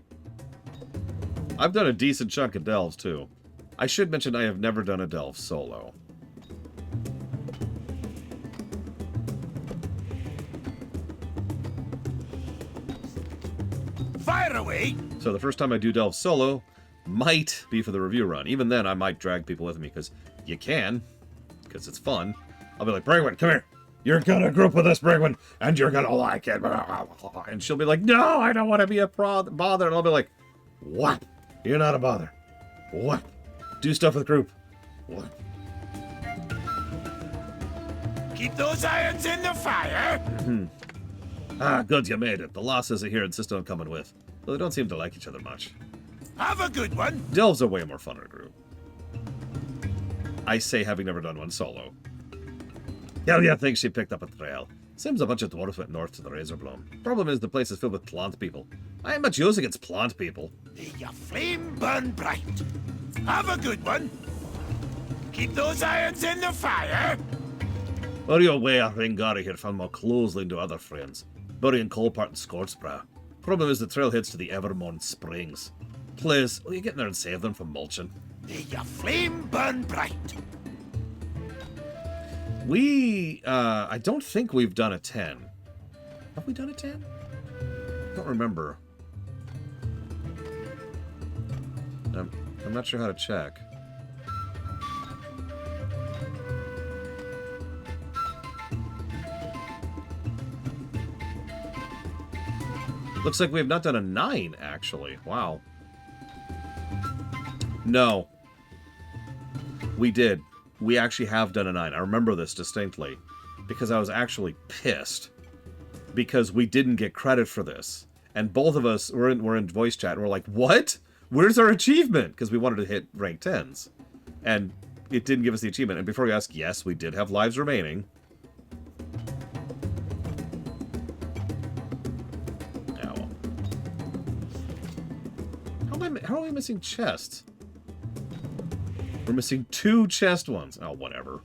I've done a decent chunk of delves, too. I should mention I have never done a delve solo. Fire away! So the first time I do delve solo might be for the review run. Even then, I might drag people with me, because you can. Because it's fun. I'll be like, Bragwin, come here. You're gonna group with us, Bragwin, and you're gonna like it. And she'll be like, no, I don't want to be a bother. And I'll be like, what? You're not a bother. What? Do stuff with group. What? Keep those irons in the fire! Ah, good, you made it. The losses are here insist on coming with. Though they don't seem to like each other much. Have a good one! Delves are way more fun in a group. I say, having never done one solo. Helya thinks she picked up a trail. Seems a bunch of dwarves went north to the Razorbloom. Problem is the place is filled with plant people. I am much use against plant people. May your flame burn bright. Have a good one! Keep those irons in the fire! Are you aware Rangari here found more closely into other friends? Burying Colpart and Scorchbrow. Problem is the trail heads to the Evermorn Springs. Please, will you get in there and save them from mulching? May your flame burn bright. I don't think we've done a 10. Have we done a 10? I don't remember. I'm not sure how to check. Looks like we have not done a 9, actually. Wow. No. We did. We actually have done a 9. I remember this distinctly. Because I was actually pissed. Because we didn't get credit for this. And both of us were in voice chat and we're like, what? Where's our achievement? Because we wanted to hit rank 10s. And it didn't give us the achievement. And before you ask, yes, we did have lives remaining. How are we missing chests? We're missing 2 chest ones. Oh, whatever.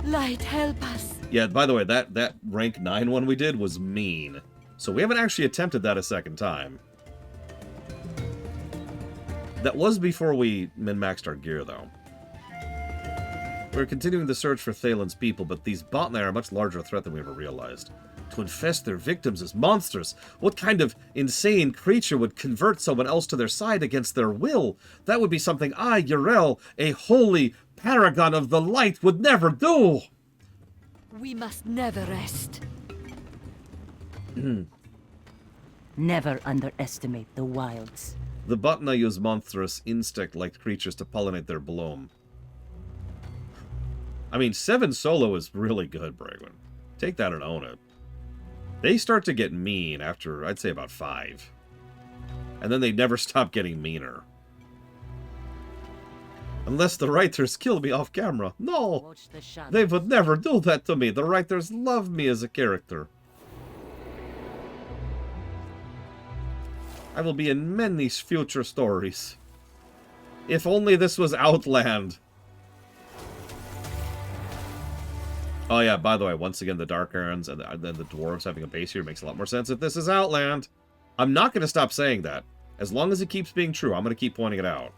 Light, help us. Yeah, by the way, that rank 9 one we did was mean. So we haven't actually attempted that a second time. That was before we min-maxed our gear, though. We're continuing the search for Thalen's people, but these botnet are a much larger threat than we ever realized. To infest their victims as monsters? What kind of insane creature would convert someone else to their side against their will? That would be something I, Yrel, a holy paragon of the light, would never do! We must never rest. Never underestimate the wilds. The botnet use monstrous, insect-like creatures to pollinate their bloom. I mean, 7 solo is really good, Bragwin. Take that and own it. They start to get mean after, I'd say, about 5. And then they never stop getting meaner. Unless the writers kill me off camera. No! Watch the shadows. They would never do that to me. The writers love me as a character. I will be in many future stories. If only this was Outland. Oh yeah, by the way, once again, the Dark Errands and then the Dwarves having a base here makes a lot more sense if this is Outland. I'm not going to stop saying that. As long as it keeps being true, I'm going to keep pointing it out.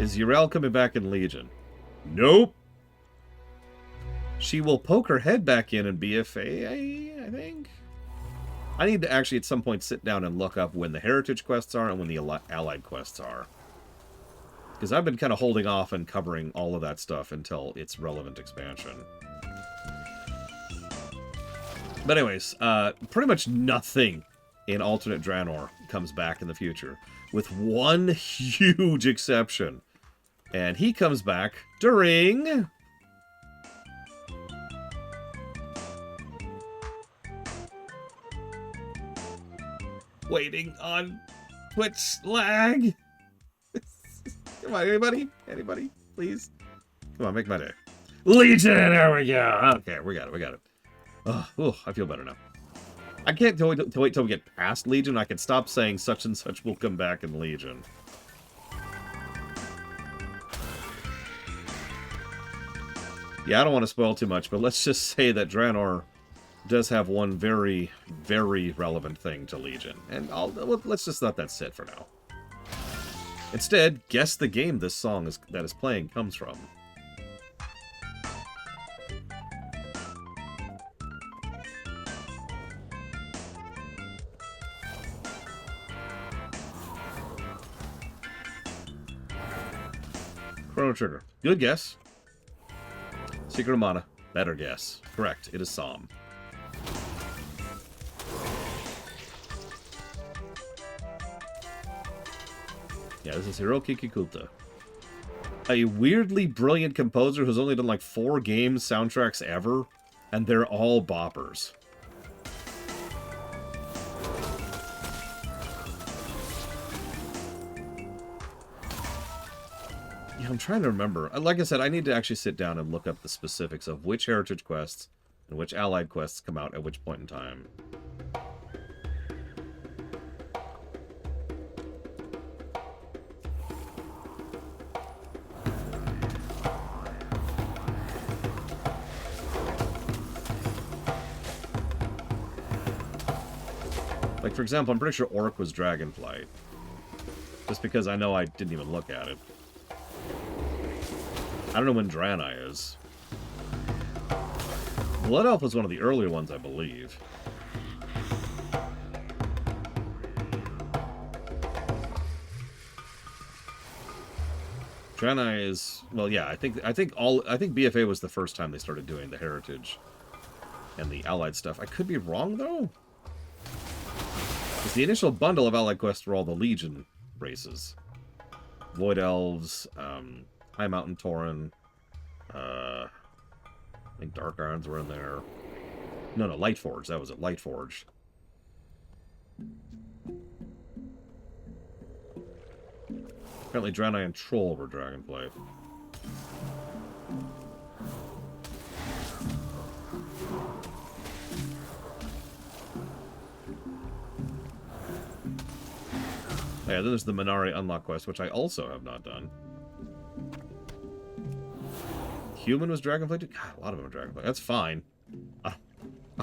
Is Yrel coming back in Legion? Nope. She will poke her head back in BFA, I think. I need to actually at some point sit down and look up when the Heritage quests are and when the Allied quests are. Because I've been kind of holding off and covering all of that stuff until its relevant expansion. But anyways, pretty much nothing in alternate Draenor comes back in the future. With one huge exception. And he comes back during... waiting on Twitch lag. Come on, anybody? Anybody? Please? Come on, make my day. Legion! There we go! Okay, we got it. Oh, I feel better now. I can't wait till we get past Legion. I can stop saying such and such will come back in Legion. Yeah, I don't want to spoil too much, but let's just say that Draenor does have one very, very relevant thing to Legion. And let's just let that sit for now. Instead, guess the game this song that is playing comes from. Chrono Trigger. Good guess. Secret of Mana. Better guess. Correct. It is Psalm. Yeah, this is Hiroki Kikuta. A weirdly brilliant composer who's only done like 4 games soundtracks ever, and they're all boppers. Yeah, I'm trying to remember. Like I said, I need to actually sit down and look up the specifics of which Heritage quests and which Allied quests come out at which point in time. Like, for example, I'm pretty sure Orc was Dragonflight. Just because I know I didn't even look at it. I don't know when Draenei is. Blood Elf was one of the earlier ones, I believe. Draenei is... well, yeah, I think BFA was the first time they started doing the Heritage and the Allied stuff. I could be wrong, though. Because the initial bundle of Allied quests were all the Legion races. Void Elves, High Mountain Tauren, I think Dark Irons were in there. No, Lightforge, that was it, Lightforge. Apparently Draenei and Troll were Dragonflight. Yeah, then there's the Minari Unlock quest, which I also have not done. Human was Dragonflight? God, a lot of them are Dragonflight. That's fine. I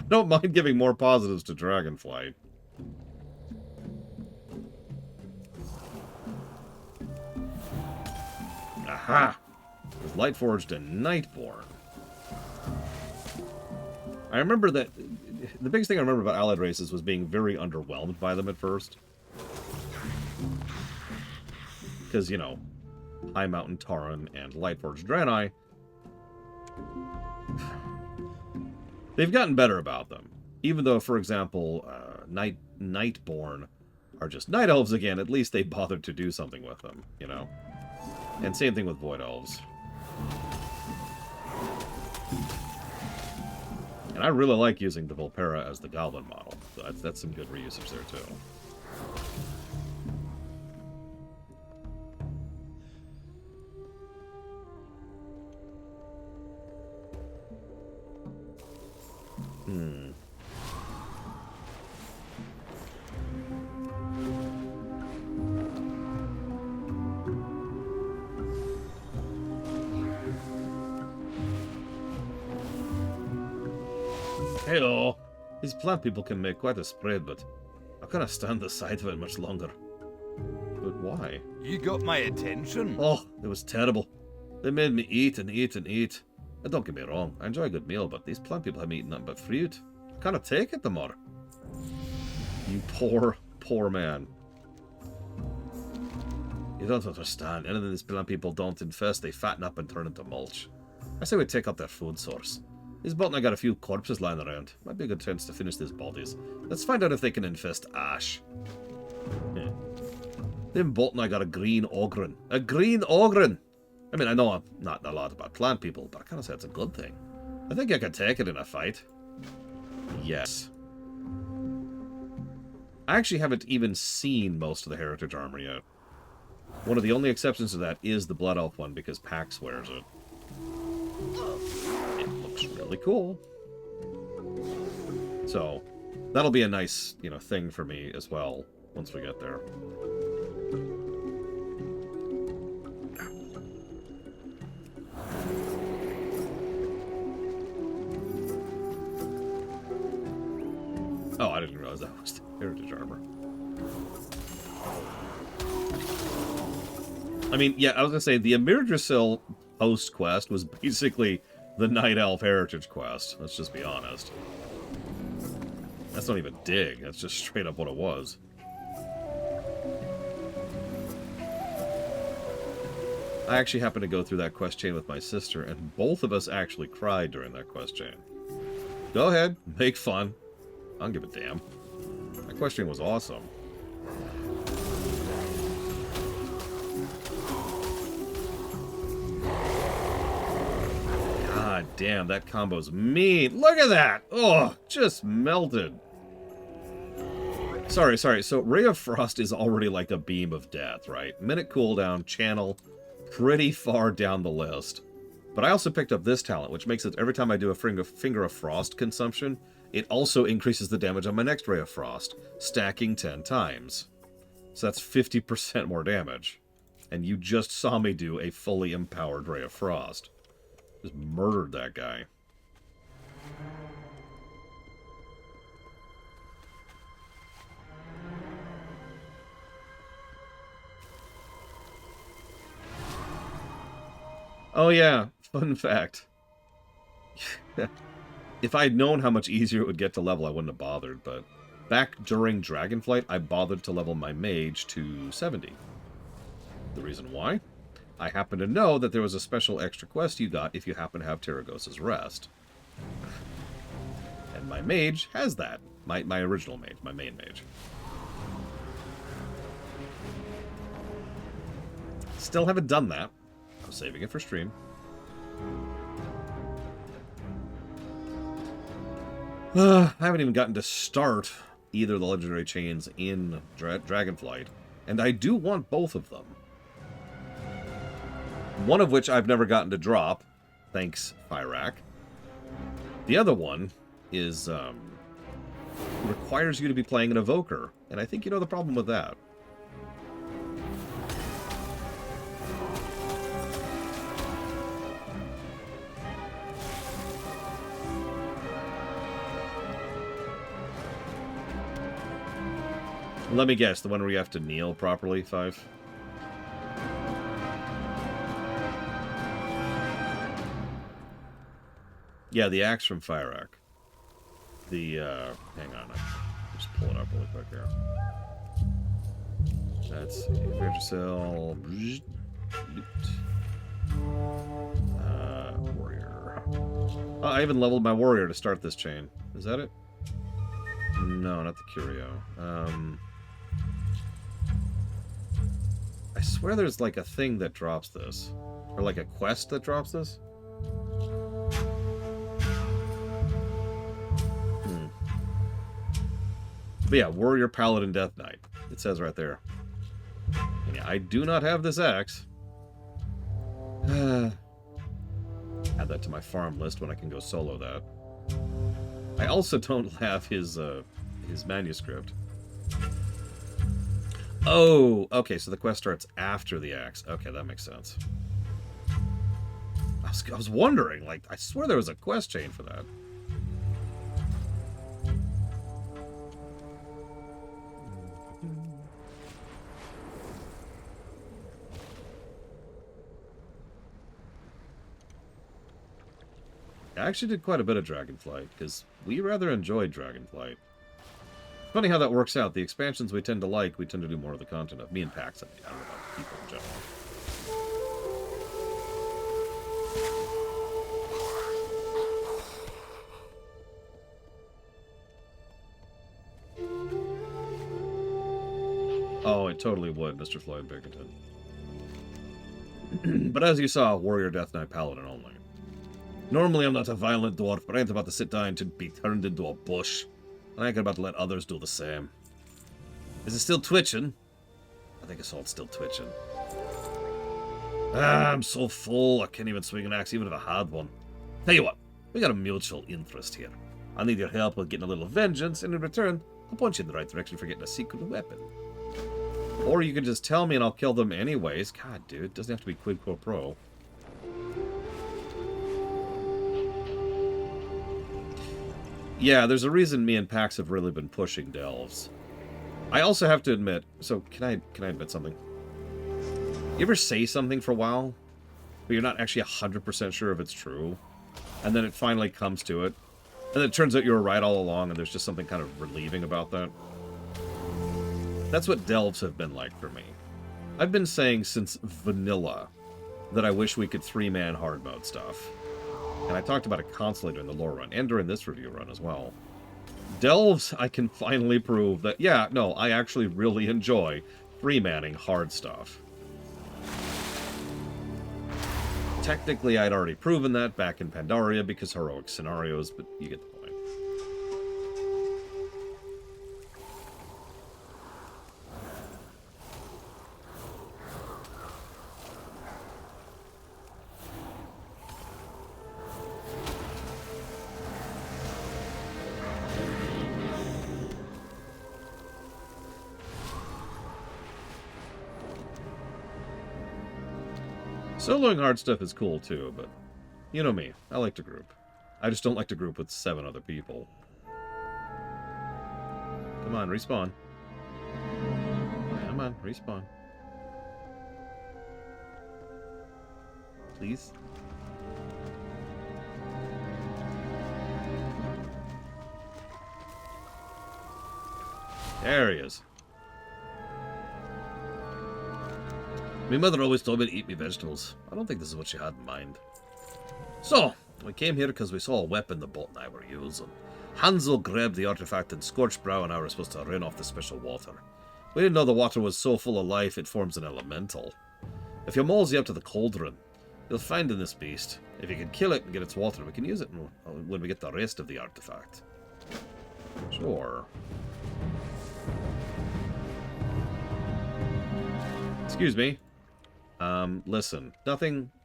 don't mind giving more positives to Dragonflight. Aha! With Lightforged and Nightborn. I remember that... the biggest thing I remember about Allied races was being very underwhelmed by them at first. Because, you know, High Mountain Tauren and Lightforged Draenei, they've gotten better about them. Even though, for example, Nightborn are just Night Elves again, at least they bothered to do something with them, you know? And same thing with Void Elves. And I really like using the Volpera as the Goblin model. So that's some good reusage there, too. Hello. These plant people can make quite a spread, but I cannot stand the sight of it much longer. But why? You got my attention. Oh, it was terrible. They made me eat and eat and eat. And don't get me wrong, I enjoy a good meal, but these plant people have me eating nothing but fruit. I can't take it no more. You poor, poor man. You don't understand. Anything these plant people don't infest, they fatten up and turn into mulch. I say we take out their food source. This boat and I got a few corpses lying around. Might be a good chance to finish these bodies. Let's find out if they can infest ash. Then Bolt and I got a green Ogren. A green Ogren! I mean, I know I'm not a lot about plant people, but I kind of say it's a good thing. I think I can take it in a fight. Yes. I actually haven't even seen most of the Heritage armor yet. One of the only exceptions to that is the Blood Elf one, because Pax wears it. It looks really cool. So, that'll be a nice, you know, thing for me as well, once we get there. Oh, I didn't realize that was the Heritage armor. I mean, yeah, I was gonna say, the Amirdrasil post quest was basically the Night Elf Heritage quest. Let's just be honest. That's not even dig. That's just straight up what it was. I actually happened to go through that quest chain with my sister, and both of us actually cried during that quest chain. Go ahead, make fun. I don't give a damn. That quest chain was awesome. God damn, that combo's mean. Look at that! Oh, just melted. Sorry. So Ray of Frost is already like a beam of death, right? Minute cooldown, channel, pretty far down the list. But I also picked up this talent, which makes it every time I do a Finger of Frost consumption, it also increases the damage on my next Ray of Frost, stacking 10 times. So that's 50% more damage. And you just saw me do a fully empowered Ray of Frost. Just murdered that guy. Oh yeah, fun fact. If I had known how much easier it would get to level, I wouldn't have bothered, but back during Dragonflight, I bothered to level my mage to 70. The reason why? I happen to know that there was a special extra quest you got if you happen to have Terragos's Rest. And my mage has that. My original mage, my main mage. Still haven't done that. I'm saving it for stream. I haven't even gotten to start either of the legendary chains in Dragonflight, and I do want both of them. One of which I've never gotten to drop, thanks Fyrak. The other one is requires you to be playing an Evoker, and I think you know the problem with that. Let me guess, the one where you have to kneel properly, 5? Yeah, the axe from Fyrak. The, hang on, I'll just pull it up really quick here. Let's see, Virgicil, warrior. Oh, I even leveled my warrior to start this chain. Is that it? No, not the Curio. I swear there's like a thing that drops this. Or like a quest that drops this. But yeah, Warrior Paladin Death Knight. It says right there. And yeah, I do not have this axe. Add that to my farm list when I can go solo that. I also don't have his manuscript. Oh, okay, so the quest starts after the axe. Okay, that makes sense. I was wondering, like, I swear there was a quest chain for that. I actually did quite a bit of Dragonflight, because we rather enjoyed Dragonflight. Funny how that works out. The expansions we tend to like, we tend to do more of the content of. Me and Pax, I don't know about people in general. Oh, it totally would, Mr. Floyd Bickerton. But as you saw, Warrior Death Knight Paladin only. Normally I'm not a violent dwarf, but I ain't about to sit down to be turned into a bush. And I ain't about to let others do the same. Is it still twitching? I think it's all still twitching. I'm so full, I can't even swing an axe even if I had one. Tell you what, we got a mutual interest here. I need your help with getting a little vengeance, and in return, I'll point you in the right direction for getting a secret weapon. Or you can just tell me and I'll kill them anyways. God, dude, it doesn't have to be quid pro pro. Yeah, there's a reason me and Pax have really been pushing delves. I also have to admit, so can I admit something? You ever say something for a while, but you're not actually 100% sure if it's true, and then it finally comes to it, and it turns out you were right all along, and there's just something kind of relieving about that? That's what delves have been like for me. I've been saying since vanilla that I wish we could 3-man hard mode stuff. And I talked about it constantly during the lore run, and during this review run as well. Delves, I can finally prove that, yeah, no, I actually really enjoy 3-manning hard stuff. Technically, I'd already proven that back in Pandaria because heroic scenarios, but you get the point. Soloing hard stuff is cool too, but you know me, I like to group. I just don't like to group with 7 other people. Come on, respawn. Come on, respawn. Please? There he is. My mother always told me to eat me vegetables. I don't think this is what she had in mind. So, we came here because we saw a weapon the boat and I were using. Hansel grabbed the artifact and Scorched Brow and I were supposed to run off the special water. We didn't know the water was so full of life it forms an elemental. If you mosey up to the cauldron, you'll find in this beast. If you can kill it and get its water, we can use it when we get the rest of the artifact. Sure. Excuse me. Listen,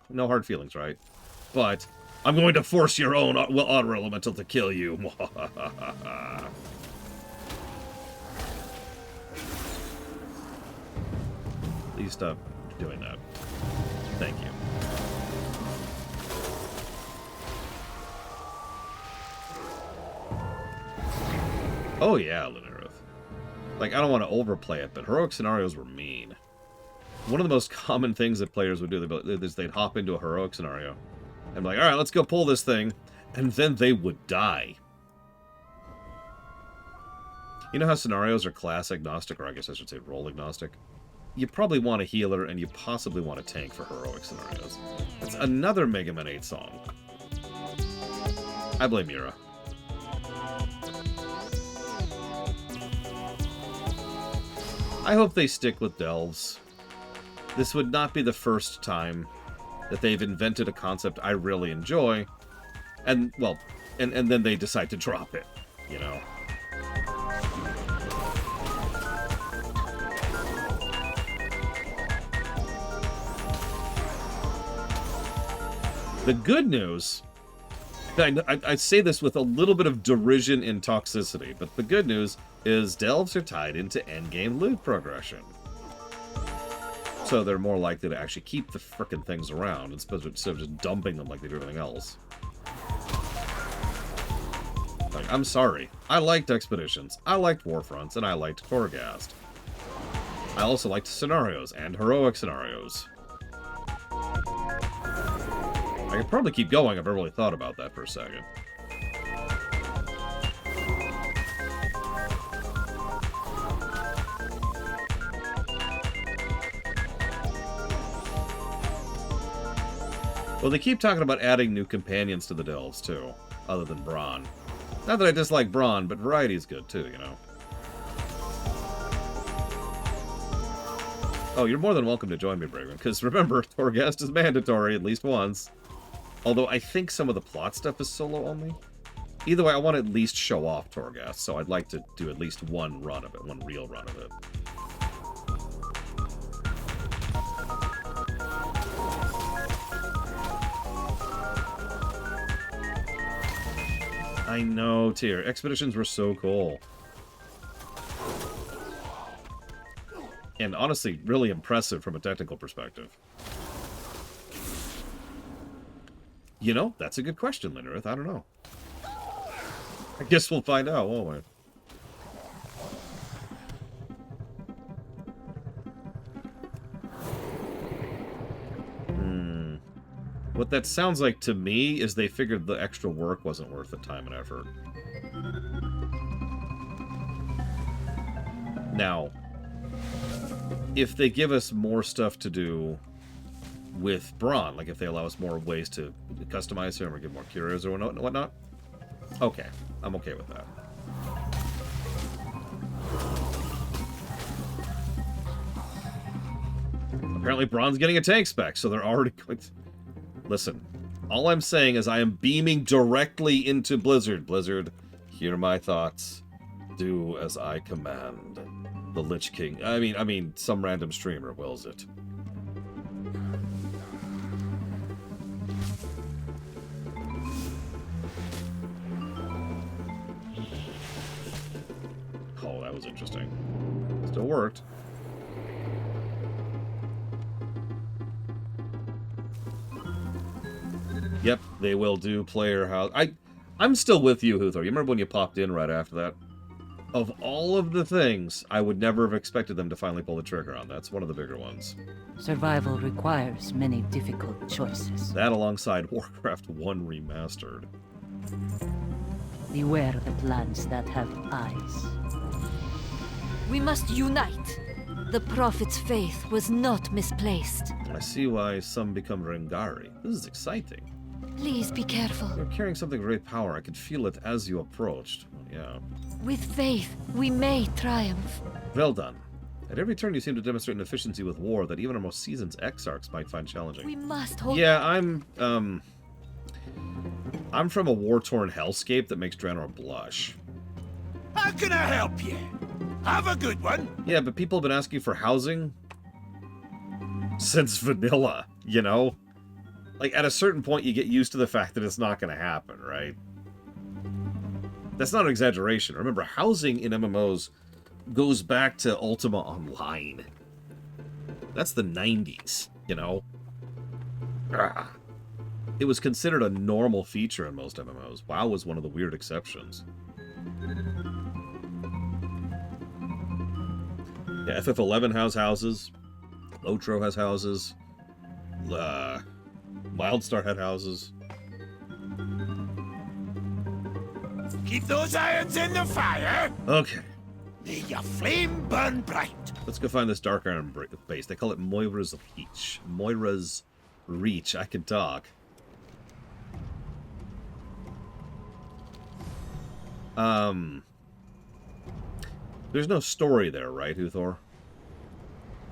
no hard feelings, right? But I'm going to force your own water elemental to kill you. Please stop doing that. Thank you. Oh yeah, Lunarith. Like, I don't want to overplay it, but heroic scenarios were mean. One of the most common things that players would do is they'd hop into a heroic scenario and be like, alright, let's go pull this thing, and then they would die. You know how scenarios are class agnostic, or I guess I should say role agnostic? You probably want a healer, and you possibly want a tank for heroic scenarios. That's another Mega Man 8 song. I blame Mira. I hope they stick with delves. This would not be the first time that they've invented a concept I really enjoy, and, well, and then they decide to drop it, you know? The good news, I say this with a little bit of derision and toxicity, but the good news is delves are tied into endgame loot progression. So they're more likely to actually keep the frickin' things around instead of just dumping them like they do everything else. Like, I'm sorry. I liked Expeditions, I liked Warfronts, and I liked Torghast. I also liked scenarios and heroic scenarios. I could probably keep going if I really thought about that for a second. Well, they keep talking about adding new companions to the delves, too, other than Braun. Not that I dislike Braun, but variety is good, too, you know. Oh, you're more than welcome to join me, Braven, because remember, Torghast is mandatory at least once. Although I think some of the plot stuff is solo only. Either way, I want to at least show off Torghast, so I'd like to do at least one run of it, one real run of it. I know, Tyr. Expeditions were so cool. And honestly, really impressive from a technical perspective. You know, that's a good question, Linnerith. I don't know. I guess we'll find out, won't we? What that sounds like to me is they figured the extra work wasn't worth the time and effort. Now, if they give us more stuff to do with Braun, like if they allow us more ways to customize him or get more curios or whatnot, okay, I'm okay with that. Apparently Braun's getting a tank spec, so they're already going to... Listen, all I'm saying is I am beaming directly into Blizzard. Blizzard, hear my thoughts. Do as I command. The Lich King. I mean, some random streamer wills it. Oh, that was interesting. Still worked. Yep, they will do player house. I'm still with you, Huthor. You remember when you popped in right after that? Of all of the things, I would never have expected them to finally pull the trigger on. That's one of the bigger ones. Survival requires many difficult choices. That alongside Warcraft 1 Remastered. Beware the plants that have eyes. We must unite. The Prophet's faith was not misplaced. I see why some become Rangari. This is exciting. Please be careful. You're carrying something of great power. I could feel it as you approached. Yeah. With faith, we may triumph. Well done. At every turn you seem to demonstrate an efficiency with war that even our most seasoned exarchs might find challenging. We must hold... Yeah, I'm from a war-torn hellscape that makes Draenor blush. How can I help you? Have a good one. Yeah, but people have been asking for housing since vanilla, you know? Like, at a certain point, you get used to the fact that it's not going to happen, right? That's not an exaggeration. Remember, housing in MMOs goes back to Ultima Online. That's the 90s, you know? It was considered a normal feature in most MMOs. WoW was one of the weird exceptions. Yeah, FF11 has houses. Lotro has houses. Wildstar had houses. Keep those irons in the fire. Okay. May your flame burn bright. Let's go find this Dark Iron base. They call it Moira's Reach. Moira's Reach. I can talk. There's no story there, right, Huthor?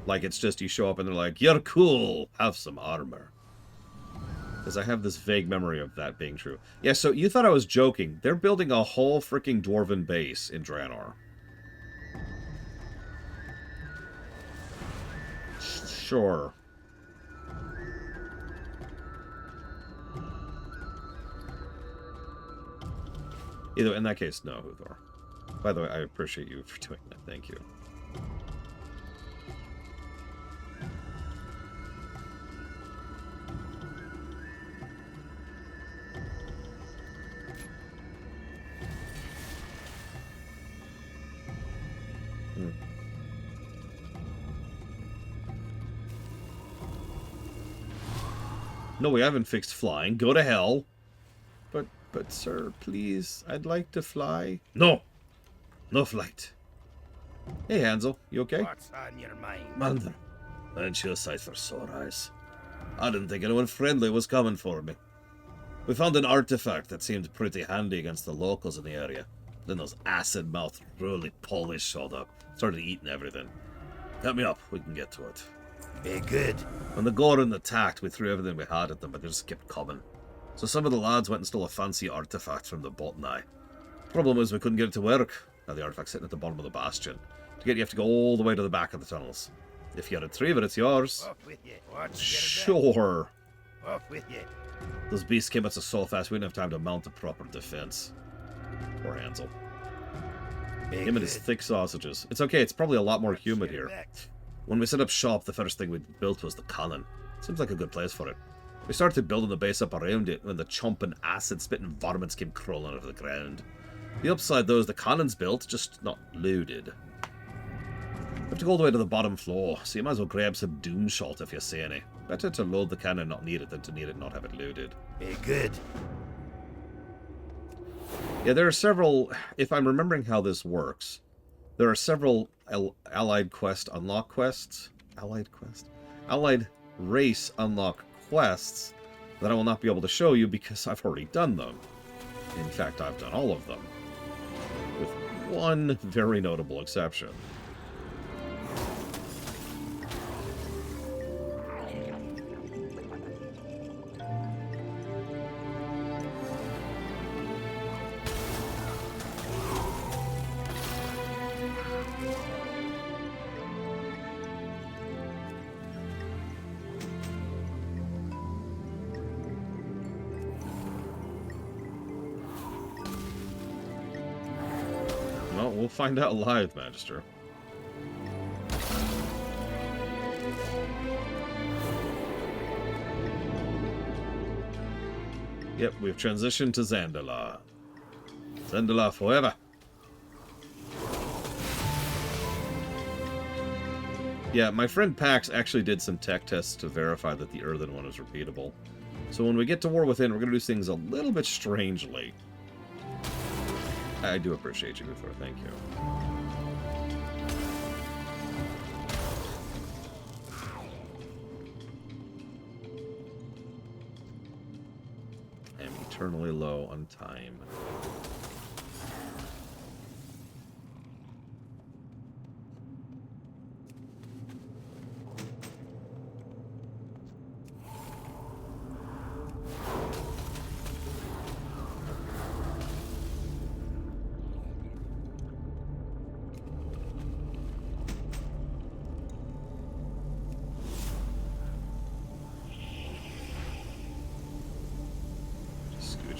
Like, it's just you show up and they're like, you're cool, have some armor. Because I have this vague memory of that being true. Yeah, so you thought I was joking. They're building a whole freaking Dwarven base in Draenor. Sure. Either in that case, no, Huthor. By the way, I appreciate you for doing that. Thank you. No, we haven't fixed flying. Go to hell. But sir, please, I'd like to fly. No! No flight. Hey, Hansel, you okay? What's on your mind? Mother, aren't you a sight for sore eyes? I didn't think anyone friendly was coming for me. We found an artifact that seemed pretty handy against the locals in the area. Then those acid-mouthed, really Polish showed up. Started eating everything. Help me up, we can get to it. Be good. When the Gorian attacked, we threw everything we had at them, but they just kept coming. So some of the lads went and stole a fancy artifact from the Botany. Problem is we couldn't get it to work. Now the artifact's sitting at the bottom of the bastion. To get it, you have to go all the way to the back of the tunnels. If you retrieve it, it's yours. Off with you. Watch Sure. Off with you. Those beasts came at us so fast we didn't have time to mount a proper defense. Poor Hansel. Him and his thick sausages. It's okay, it's probably a lot more humid here. When we set up shop, the first thing we built was the cannon. Seems like a good place for it. We started building the base up around it when the chomping, acid-spitting varmints came crawling out of the ground. The upside, though, is the cannon's built, just not loaded. You have to go all the way to the bottom floor, so you might as well grab some doom shot if you see any. Better to load the cannon not need it than to need it not have it loaded. Be good. Yeah, there are several, if I'm remembering how this works, there are several allied quest unlock quests. Allied race unlock quests that I will not be able to show you because I've already done them. In fact, I've done all of them. With one very notable exception. We'll find out live, Magister. Yep, we've transitioned to Zandala. Zandala forever. Yeah, my friend Pax actually did some tech tests to verify that the Earthen one is repeatable. So when we get to War Within, we're going to do things a little bit strangely. I do appreciate you, Guthor. Thank you. I am eternally low on time.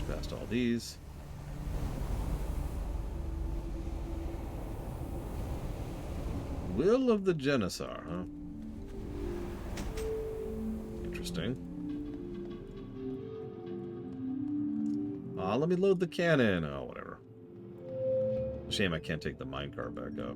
Past all these. Will of the Genissar, huh? Interesting. Let me load the cannon. Oh, whatever. Shame I can't take the minecart back up.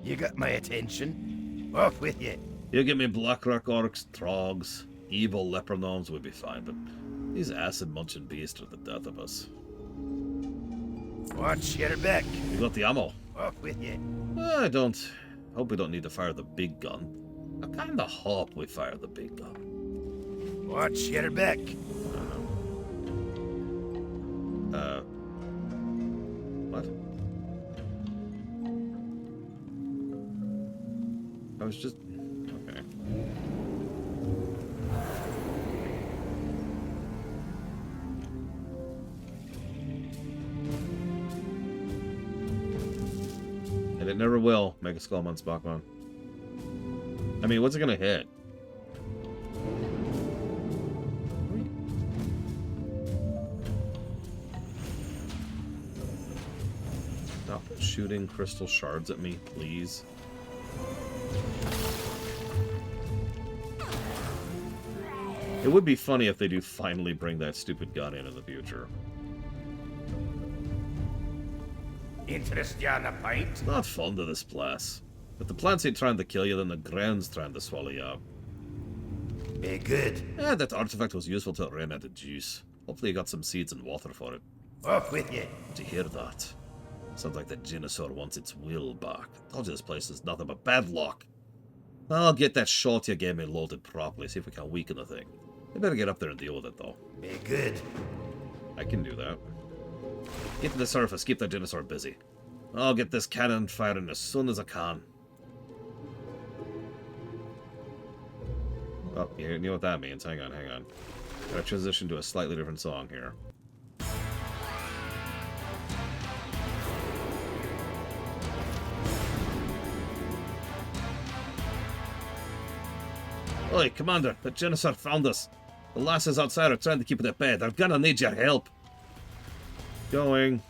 You got my attention. Off with you. You give me Blackrock orcs, trogs, evil leper gnomes would be fine, but these acid-munching beasts are the death of us. Watch your back. You got the ammo. Off with you. I don't. Hope we don't need to fire the big gun. I kinda hope we fire the big gun. Watch your back. What? I was just... okay. And it never will make a Skullman Spockman. I mean, what's it gonna hit? Stop shooting crystal shards at me, please. It would be funny if they do finally bring that stupid gun in the future. Interest you on a pint? It's not fun to this place. If the plants ain't trying to kill you, then the ground's trying to swallow you up. Be good. Yeah, that artifact was useful till it ran out of juice. Hopefully you got some seeds and water for it. Off with you. Did you hear that? Sounds like the Genosaur wants its will back. Told you this place is nothing but bad luck. I'll get that shot you gave me loaded properly, see if we can weaken the thing. We better get up there and deal with it, though. Be good. I can do that. Get to the surface, keep that Genosaur busy. I'll get this cannon firing as soon as I can. Oh, you know what that means. Hang on, hang on. Gotta transition to a slightly different song here. Oi, Commander, the Genosaur found us. The lasses outside are trying to keep it at bay. They're gonna need your help. Going.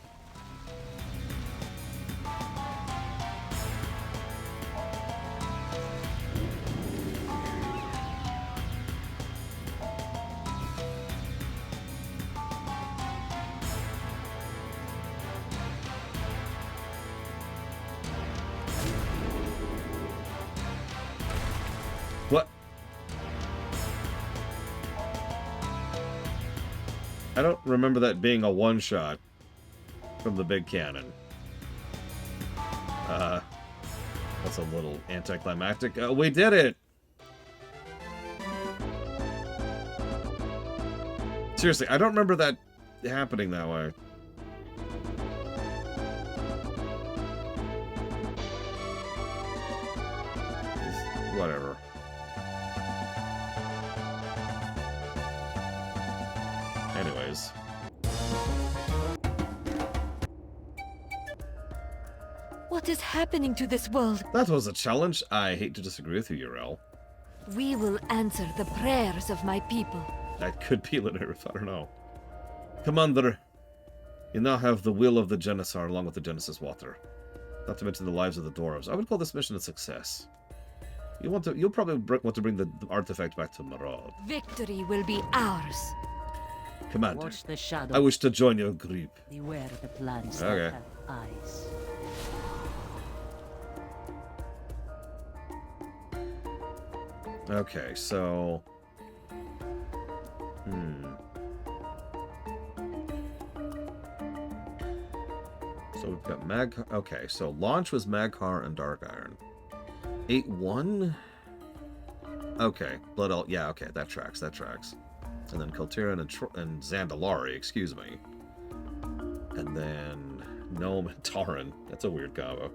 What? I don't remember that being a one-shot from the big cannon. That's a little anticlimactic. We did it! Seriously, I don't remember that happening that way. Whatever. Anyways. What is happening to this world? That was a challenge. I hate to disagree with you, Urel. We will answer the prayers of my people. That could be Lenareth, I don't know. Commander, you now have the will of the Genosaur along with the Genesis water. Not to mention the lives of the Dwarves. I would call this mission a success. You'll probably want to bring the artifact back to Marad. Victory will be ours. Commander, Watch the shadow. I wish to join your group. Beware the plants Okay. that have eyes. Okay, so... So we've got Okay, so launch was Magkar and Dark Iron. 8-1? Okay, Blood Elf. Yeah, okay, that tracks, that tracks. And then Kultiran and Zandalari, excuse me. And then Gnome and Tauren. That's a weird combo.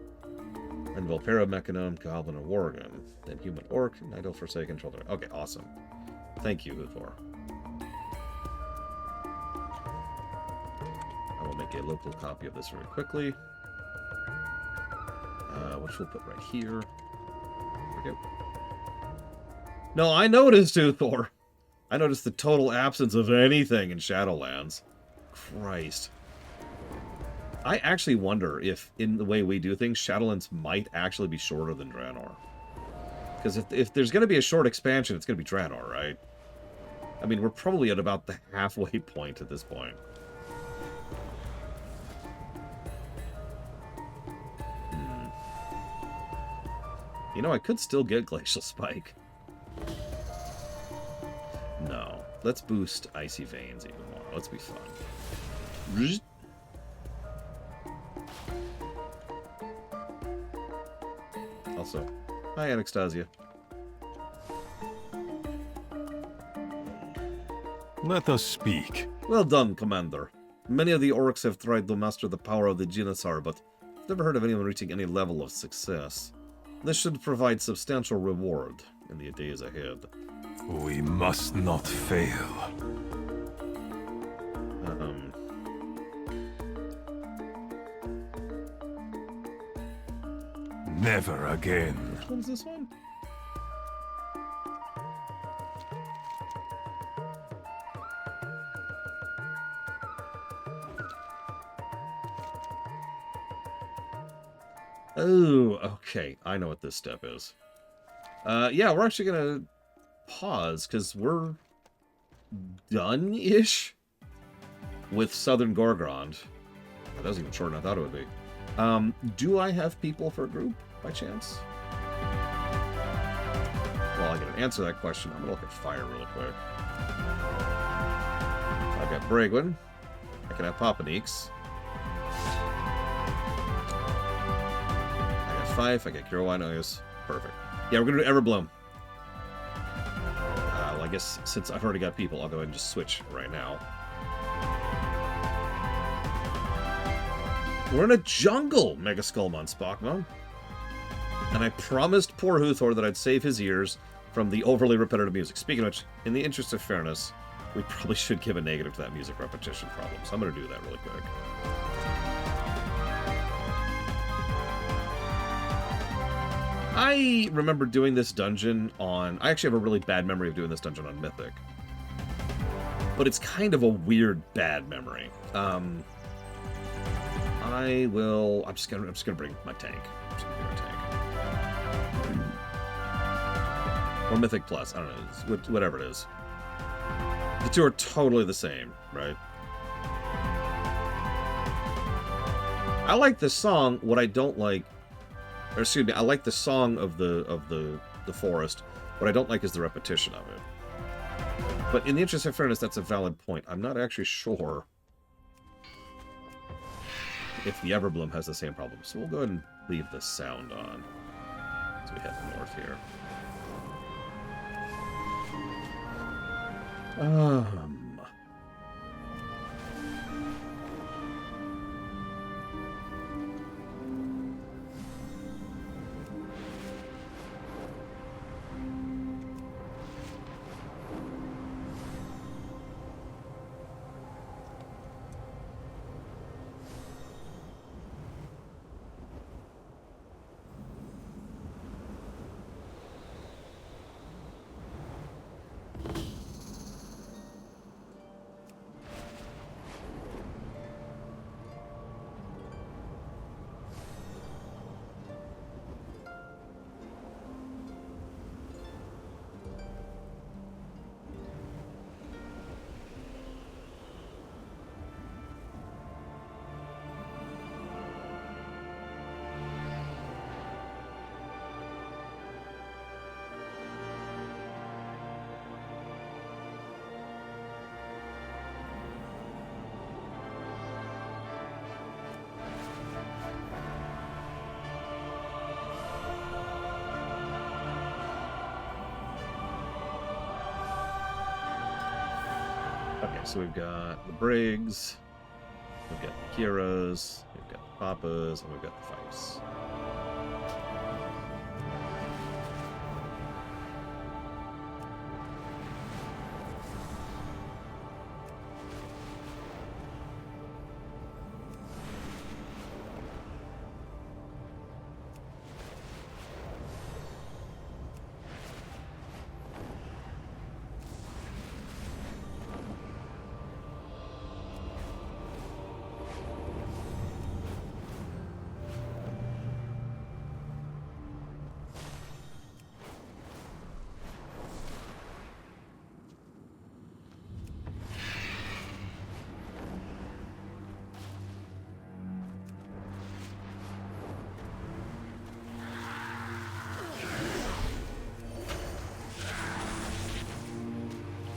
And Volpera, Mechanum, Goblin, and Worgen. Then Human Orc, Night Elf, Forsaken, Children. Okay, awesome. Thank you, Uthor. I will make a local copy of this very quickly. Which we'll put right here. There we go. No, I noticed, Uthor. I noticed the total absence of anything in Shadowlands. Christ. I actually wonder if, in the way we do things, Shadowlands might actually be shorter than Draenor. Because if there's going to be a short expansion, it's going to be Draenor, right? I mean, we're probably at about the halfway point at this point. You know, I could still get Glacial Spike. No. Let's boost Icy Veins even more. Let's be fun. Also, hi, Anastasia. Let us speak. Well done, Commander. Many of the orcs have tried to master the power of the Genosaur, but I've never heard of anyone reaching any level of success. This should provide substantial reward in the days ahead. We must not fail. Never again. Which one's this one? Oh, okay. I know what this step is. Yeah, we're actually gonna pause because we're done-ish with Southern Gorgrond. That was even shorter than I thought it would be. Do I have people for a group by chance? Well, I can answer that question. I'm gonna look at fire real quick. I've got Bragwin. I can have Papaneeks. I got Fife. I got Kirwinoyas. Perfect. Yeah, we're gonna do Everbloom. Well, I guess since I've already got people, I'll go ahead and just switch right now. We're in a jungle, Mega Skullmon Spockmon. And I promised poor Huthor that I'd save his ears from the overly repetitive music. Speaking of which, in the interest of fairness, we probably should give a negative to that music repetition problem. So I'm going to do that really quick. I remember doing this dungeon on... I actually have a really bad memory of doing this dungeon on Mythic. But it's kind of a weird bad memory. I'm just gonna bring my tank. I'm just gonna bring my tank. Or Mythic Plus. I don't know. Whatever it is. The two are totally the same, right? I like the song. What I don't like, or excuse me, I like the song of the forest. What I don't like is the repetition of it. But in the interest of fairness, that's a valid point. I'm not actually sure if the Everbloom has the same problem. So we'll go ahead and leave the sound on as we head north here. Okay, so we've got the Briggs, we've got the Kiras, we've got the Papas, and we've got the Fifes.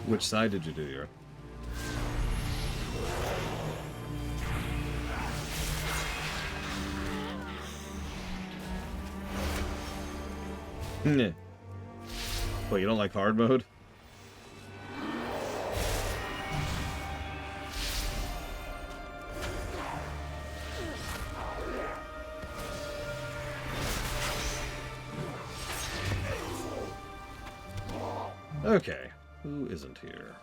Which side did you do your? Well, you don't like hard mode? Okay. Who isn't here?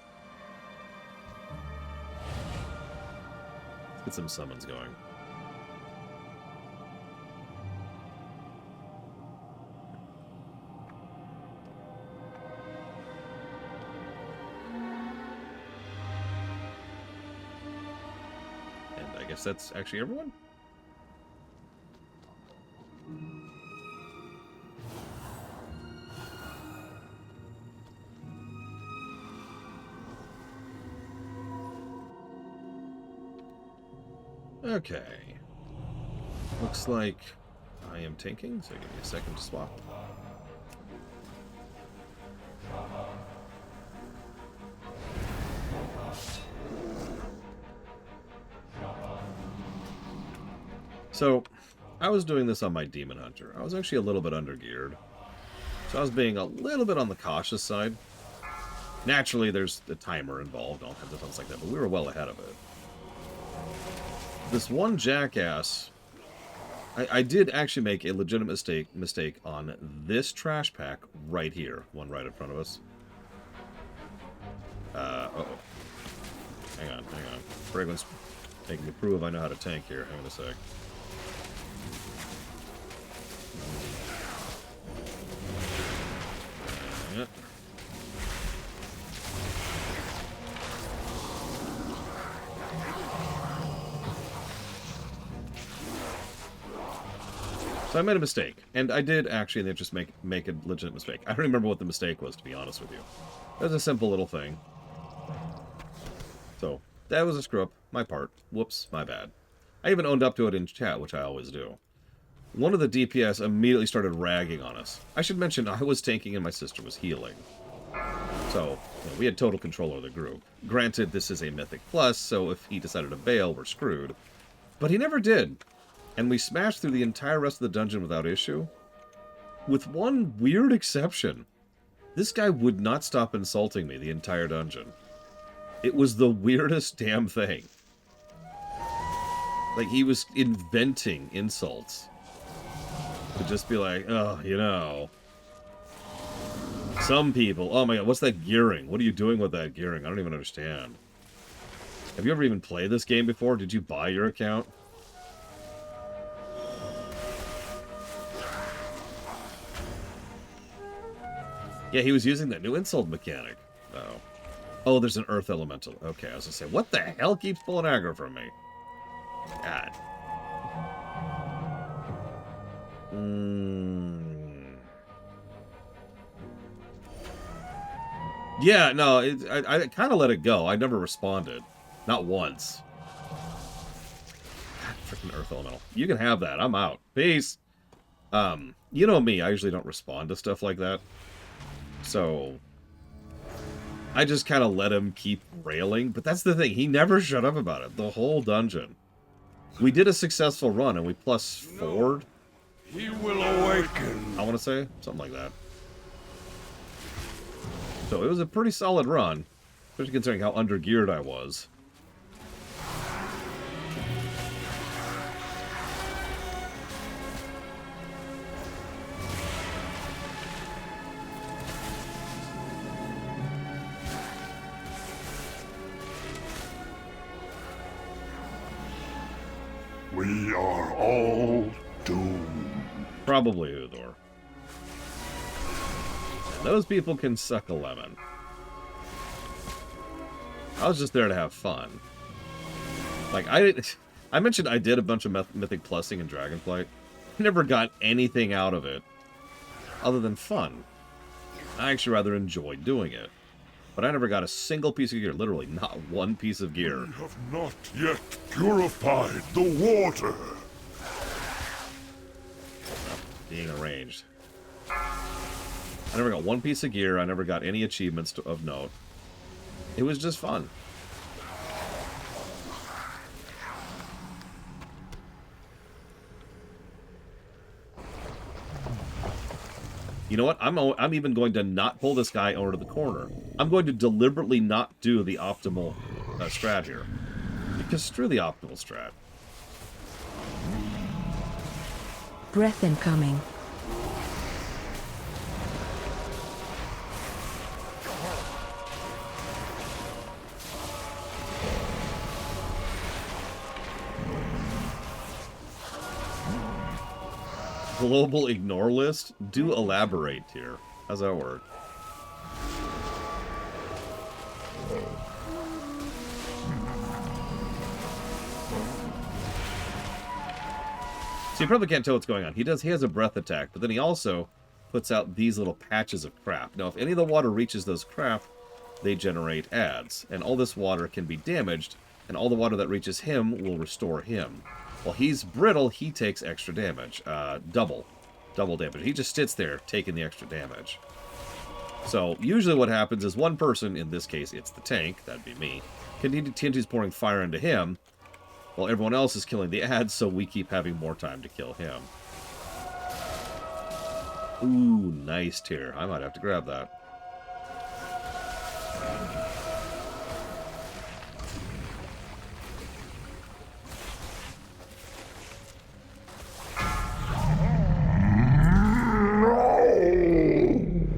Let's get some summons going. And I guess that's actually everyone? Okay. Looks like I am tanking, so give me a second to swap. So, I was doing this on my Demon Hunter. I was actually a little bit undergeared. So I was being a little bit on the cautious side. Naturally, there's a timer involved, all kinds of things like that, but we were well ahead of it. This one jackass... I did actually make a legitimate mistake on this trash pack right here. One right in front of us. Uh-oh. Hang on. Fragrance making me prove I know how to tank here. Hang on a sec. Yeah. So I made a mistake, and I did actually just make a legitimate mistake. I don't remember what the mistake was, to be honest with you. It was a simple little thing. So, that was a screw-up. My part. Whoops, my bad. I even owned up to it in chat, which I always do. One of the DPS immediately started ragging on us. I should mention, I was tanking and my sister was healing. So, you know, we had total control over the group. Granted, this is a Mythic Plus, so if he decided to bail, we're screwed. But he never did. And we smashed through the entire rest of the dungeon without issue. With one weird exception. This guy would not stop insulting me the entire dungeon. It was the weirdest damn thing. Like, he was inventing insults. To just be like, oh, you know. Some people, oh my god, what's that gearing? What are you doing with that gearing? I don't even understand. Have you ever even played this game before? Did you buy your account? Yeah, he was using that new insult mechanic. Oh. Oh, there's an earth elemental. Okay, I was gonna say, what the hell keeps pulling aggro from me? God. Yeah, no, I kind of let it go. I never responded. Not once. God, freaking earth elemental. You can have that. I'm out. Peace. You know me. I usually don't respond to stuff like that. So, I just kind of let him keep railing. But that's the thing. He never shut up about it. The whole dungeon. We did a successful run, and we +4'd. He will awaken. I want to say. Something like that. So, it was a pretty solid run. Especially considering how undergeared I was. We are all doomed. Probably Udor. And those people can suck a lemon. I was just there to have fun. Like, I mentioned I did a bunch of Mythic Plusing and Dragonflight. I never got anything out of it other than fun. I actually rather enjoyed doing it. But I never got a single piece of gear. Literally, not one piece of gear. We have not yet purified the water. Being arranged. I never got one piece of gear. I never got any achievements of note. It was just fun. You know what? I'm even going to not pull this guy over to the corner. I'm going to deliberately not do the optimal strat here. Because screw the optimal strat. Breath incoming. Global ignore list? Do elaborate here. How's that work? So you probably can't tell what's going on. He has a breath attack, but then he also puts out these little patches of crap. Now, if any of the water reaches those crap, they generate ads. And all this water can be damaged and all the water that reaches him will restore him. While he's brittle, he takes extra damage. Double damage. He just sits there taking the extra damage. So, usually what happens is one person, in this case it's the tank, that'd be me, continues pouring fire into him, while everyone else is killing the ads, so we keep having more time to kill him. Ooh, nice tier. I might have to grab that.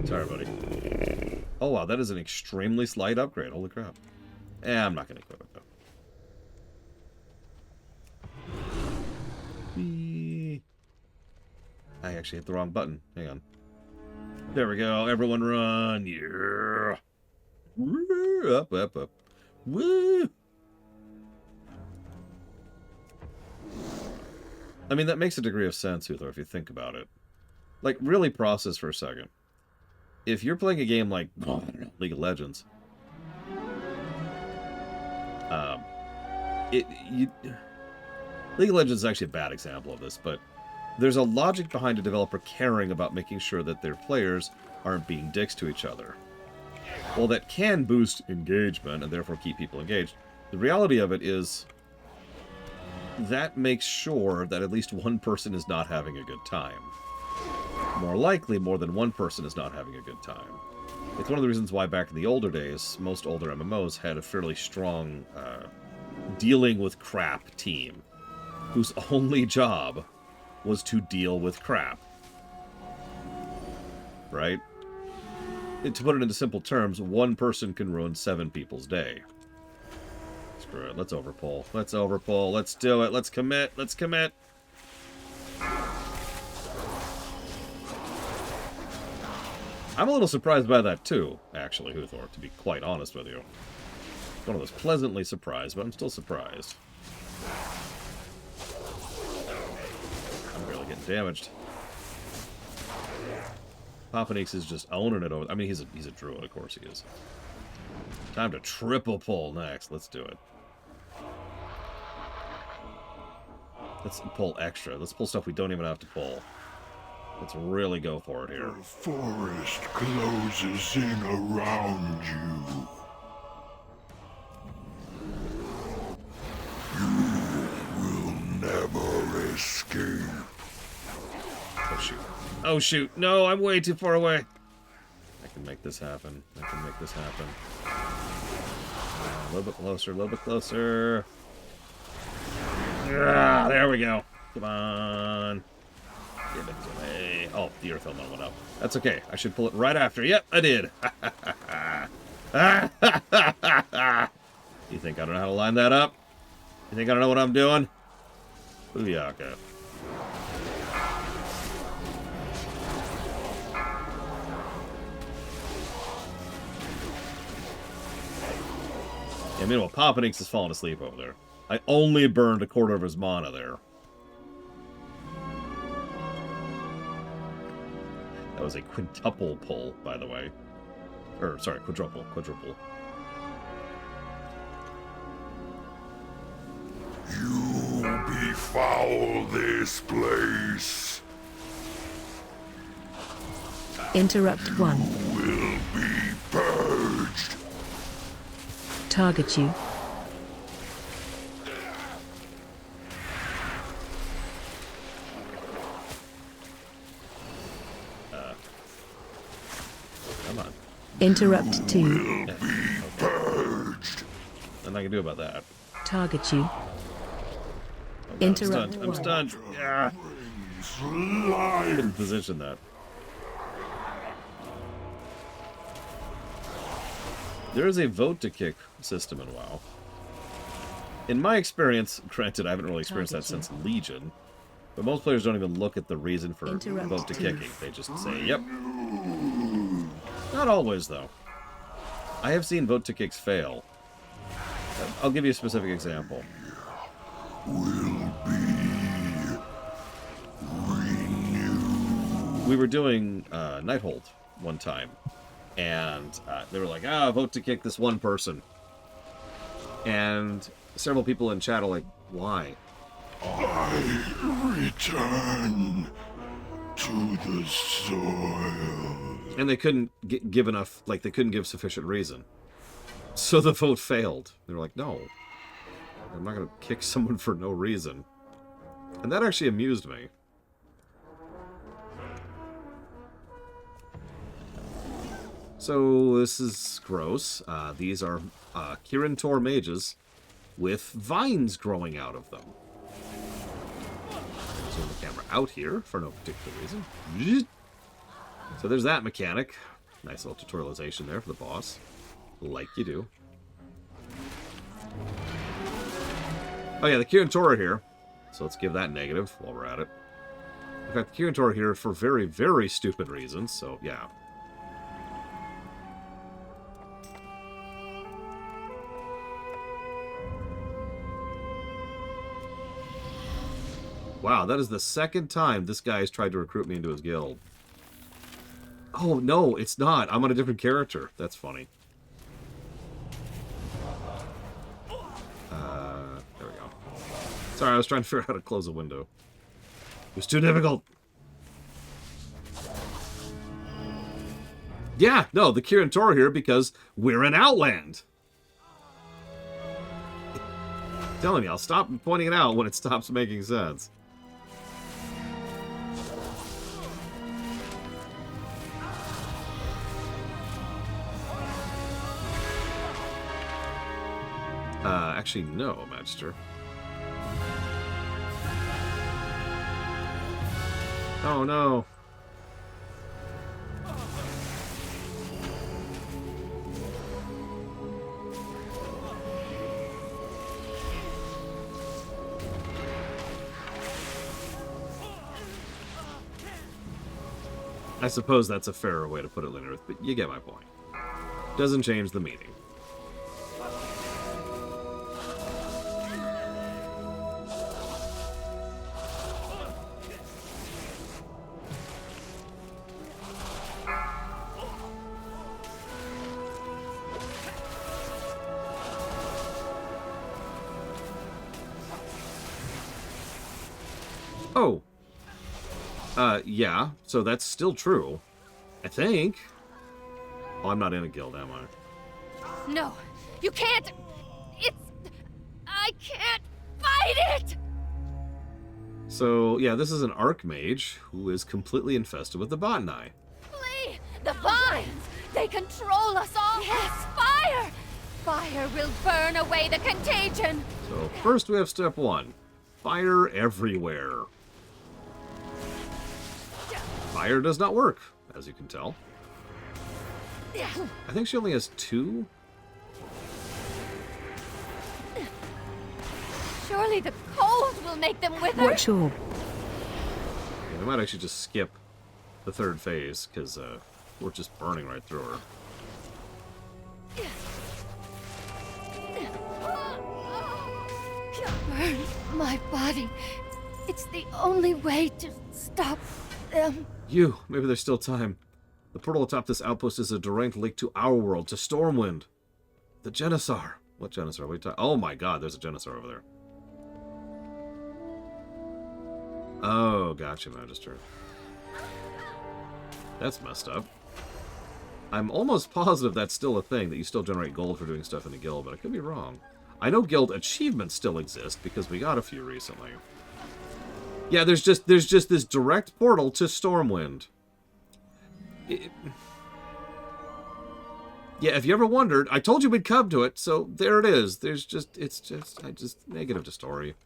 Sorry, buddy. Oh, wow, that is an extremely slight upgrade. Holy crap. I'm not going to equip it, though. Whee. I actually hit the wrong button. Hang on. There we go. Everyone run. Yeah. Woo. Up, up, up. Woo. I mean, that makes a degree of sense, Uthor, if you think about it. Like, really process for a second. If you're playing a game like, I don't know, League of Legends, League of Legends is actually a bad example of this, but there's a logic behind a developer caring about making sure that their players aren't being dicks to each other. Well, that can boost engagement and therefore keep people engaged. The reality of it is that makes sure that at least one person is not having a good time. More likely, more than one person is not having a good time. It's one of the reasons why back in the older days, most older MMOs had a fairly strong dealing with crap team, whose only job was to deal with crap. Right? To put it into simple terms, one person can ruin 7 people's day. Screw it. Let's overpull. Let's overpull. Let's do it. Let's commit. Let's commit. I'm a little surprised by that too, actually, Huthor, to be quite honest with you. One of those pleasantly surprised, but I'm still surprised. I'm barely getting damaged. Papanix is just owning it over. I mean, he's a druid, of course he is. Time to triple pull next. Let's do it. Let's pull extra. Let's pull stuff we don't even have to pull. Let's really go for it here. The forest closes in around you. You will never escape. Oh, shoot. Oh, shoot. No, I'm way too far away. I can make this happen. I can make this happen. A little bit closer, a little bit closer. Ah, there we go. Come on. Give it to me. Oh, the earth element went up. That's okay. I should pull it right after. Yep, I did. You think I don't know how to line that up? You think I don't know what I'm doing? Booyaka. Yeah, meanwhile, Papanix is falling asleep over there. I only burned a quarter of his mana there. That was a quintuple pull, by the way. Or, sorry, quadruple. You befoul this place. Interrupt 1. Will be purged. Target you. Come on. Interrupt 2. Will be purged. Nothing I can do about that. Target you. Oh, God, Interrupt I'm stunned. Yeah. I couldn't position that. There is a vote to kick system in WoW. In my experience, granted, I haven't really experienced that since Legion, but most players don't even look at the reason for vote to kicking. They just say, yep. Not always, though. I have seen vote to kicks fail. I'll give you a specific example. We were doing Nighthold one time, and they were like, vote to kick this one person. And Several people in chat are like, why? I return to the soil. And they couldn't give enough, like, they couldn't give sufficient reason. So the vote failed. They were like, no. I'm not going to kick someone for no reason. And that actually amused me. So this is gross. These are Kirin Tor mages with vines growing out of them. Zoom the camera out here for no particular reason. So there's that mechanic. Nice little tutorialization there for the boss. Like you do. Oh yeah, the Kirin Tor are here. So let's give that negative while we're at it. We've got the Kirin Tor here for very, very stupid reasons, so yeah. Wow, that is the second time this guy has tried to recruit me into his guild. Oh, no, it's not. I'm on a different character. That's funny. There we go. Sorry, I was trying to figure out how to close a window. It was too difficult. Yeah, no, the Kirin Tor are here because we're in Outland. I'm telling you, I'll stop pointing it out when it stops making sense. Actually, no, Magister. Oh, no. I suppose that's a fairer way to put it, Linnerth, but you get my point. Doesn't change the meaning. Oh. Yeah, so that's still true. I think. Oh, I'm not in a guild, am I? No, you can't. I can't fight it! So, yeah, this is an Archmage who is completely infested with the botany. Flee! The vines! They control us all! Yes, fire! Fire will burn away the contagion! So, first we have step one. Fire everywhere. Fire does not work, as you can tell. I think she only has 2. Surely the cold will make them wither. Watch all. Yeah, we might actually just skip the 3rd phase, because we're just burning right through her. Burn my body. It's the only way to stop them. Maybe there's still time. The portal atop this outpost is a direct link to our world, to Stormwind. The Genisar. What Genisar are we talking? Oh my god, there's a Genisar over there. Oh, gotcha, Magister. That's messed up. I'm almost positive that's still a thing, that you still generate gold for doing stuff in the guild, but I could be wrong. I know guild achievements still exist, because we got a few recently. Yeah, there's just this direct portal to Stormwind. Yeah, if you ever wondered, I told you we'd come to it, so there it is. It's just negative to story.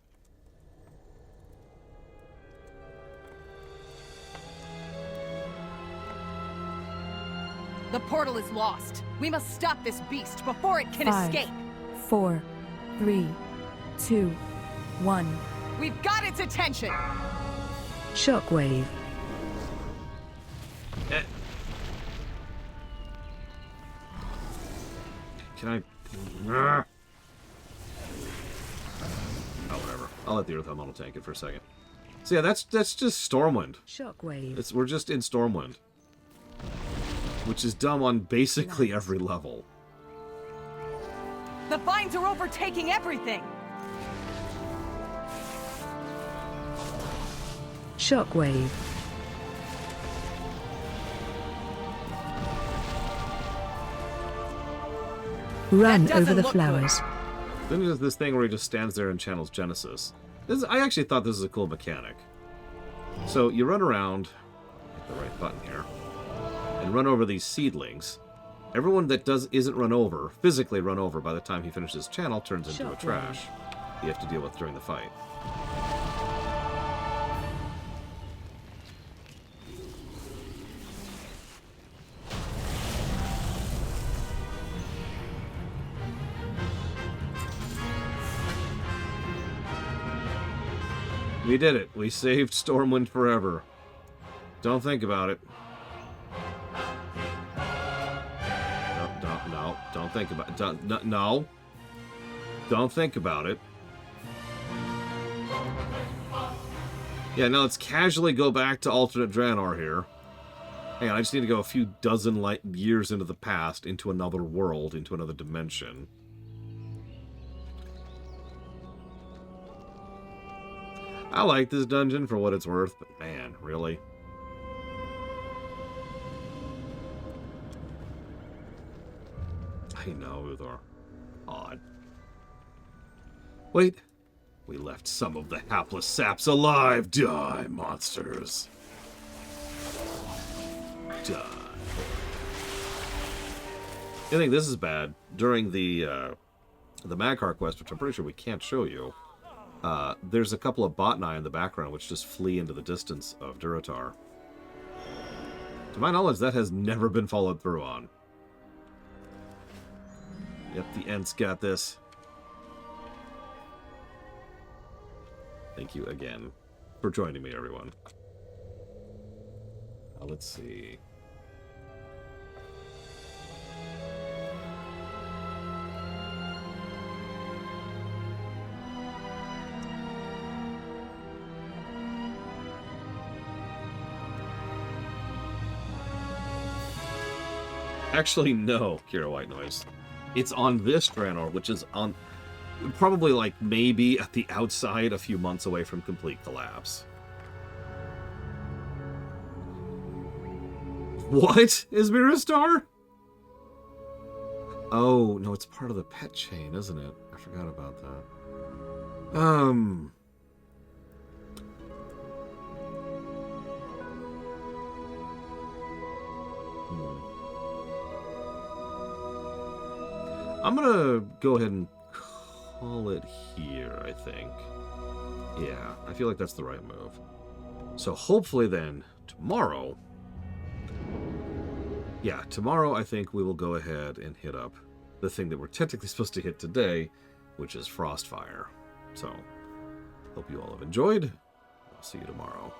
The portal is lost. We must stop this beast before it can 5, escape. 4, 3, 2, 1. We've got its attention. Shockwave. Can I... Oh, whatever. I'll let the Earth Elemental tank it for a second. So yeah, that's just Stormwind. Shockwave. We're just in Stormwind. Which is dumb on basically every level. The vines are overtaking everything. Shockwave. Run over the flowers. Then there's this thing where he just stands there and channels Genesis. I actually thought this was a cool mechanic. So you run around, hit the right button here, and run over these seedlings. Everyone that isn't run over, physically run over by the time he finishes channel, turns into a trash you have to deal with during the fight. We did it. We saved Stormwind forever. Don't think about it. No. Don't think about it. No. Don't think about it. Yeah, now let's casually go back to alternate Draenor here. Hang on, I just need to go a few dozen light years into the past, into another world, into another dimension. I like this dungeon for what it's worth, but man, really? I know, Uthor. Odd. Wait. We left some of the hapless saps alive. Die, monsters. Die. I think this is bad. During the Magkar quest, which I'm pretty sure we can't show you, there's a couple of botni in the background which just flee into the distance of Durotar. To my knowledge, that has never been followed through on. Yep, the Ent's got this. Thank you again for joining me, everyone. Let's see. Actually, no, Kira White Noise. It's on this Draenor, which is on... probably, like, maybe at the outside a few months away from complete collapse. What? Is Miristar? Oh, no, it's part of the pet chain, isn't it? I forgot about that. I'm gonna go ahead and call it here, I think. Yeah, I feel like that's the right move. So hopefully then, tomorrow... yeah, tomorrow I think we will go ahead and hit up the thing that we're technically supposed to hit today, which is Frostfire. So, hope you all have enjoyed. I'll see you tomorrow.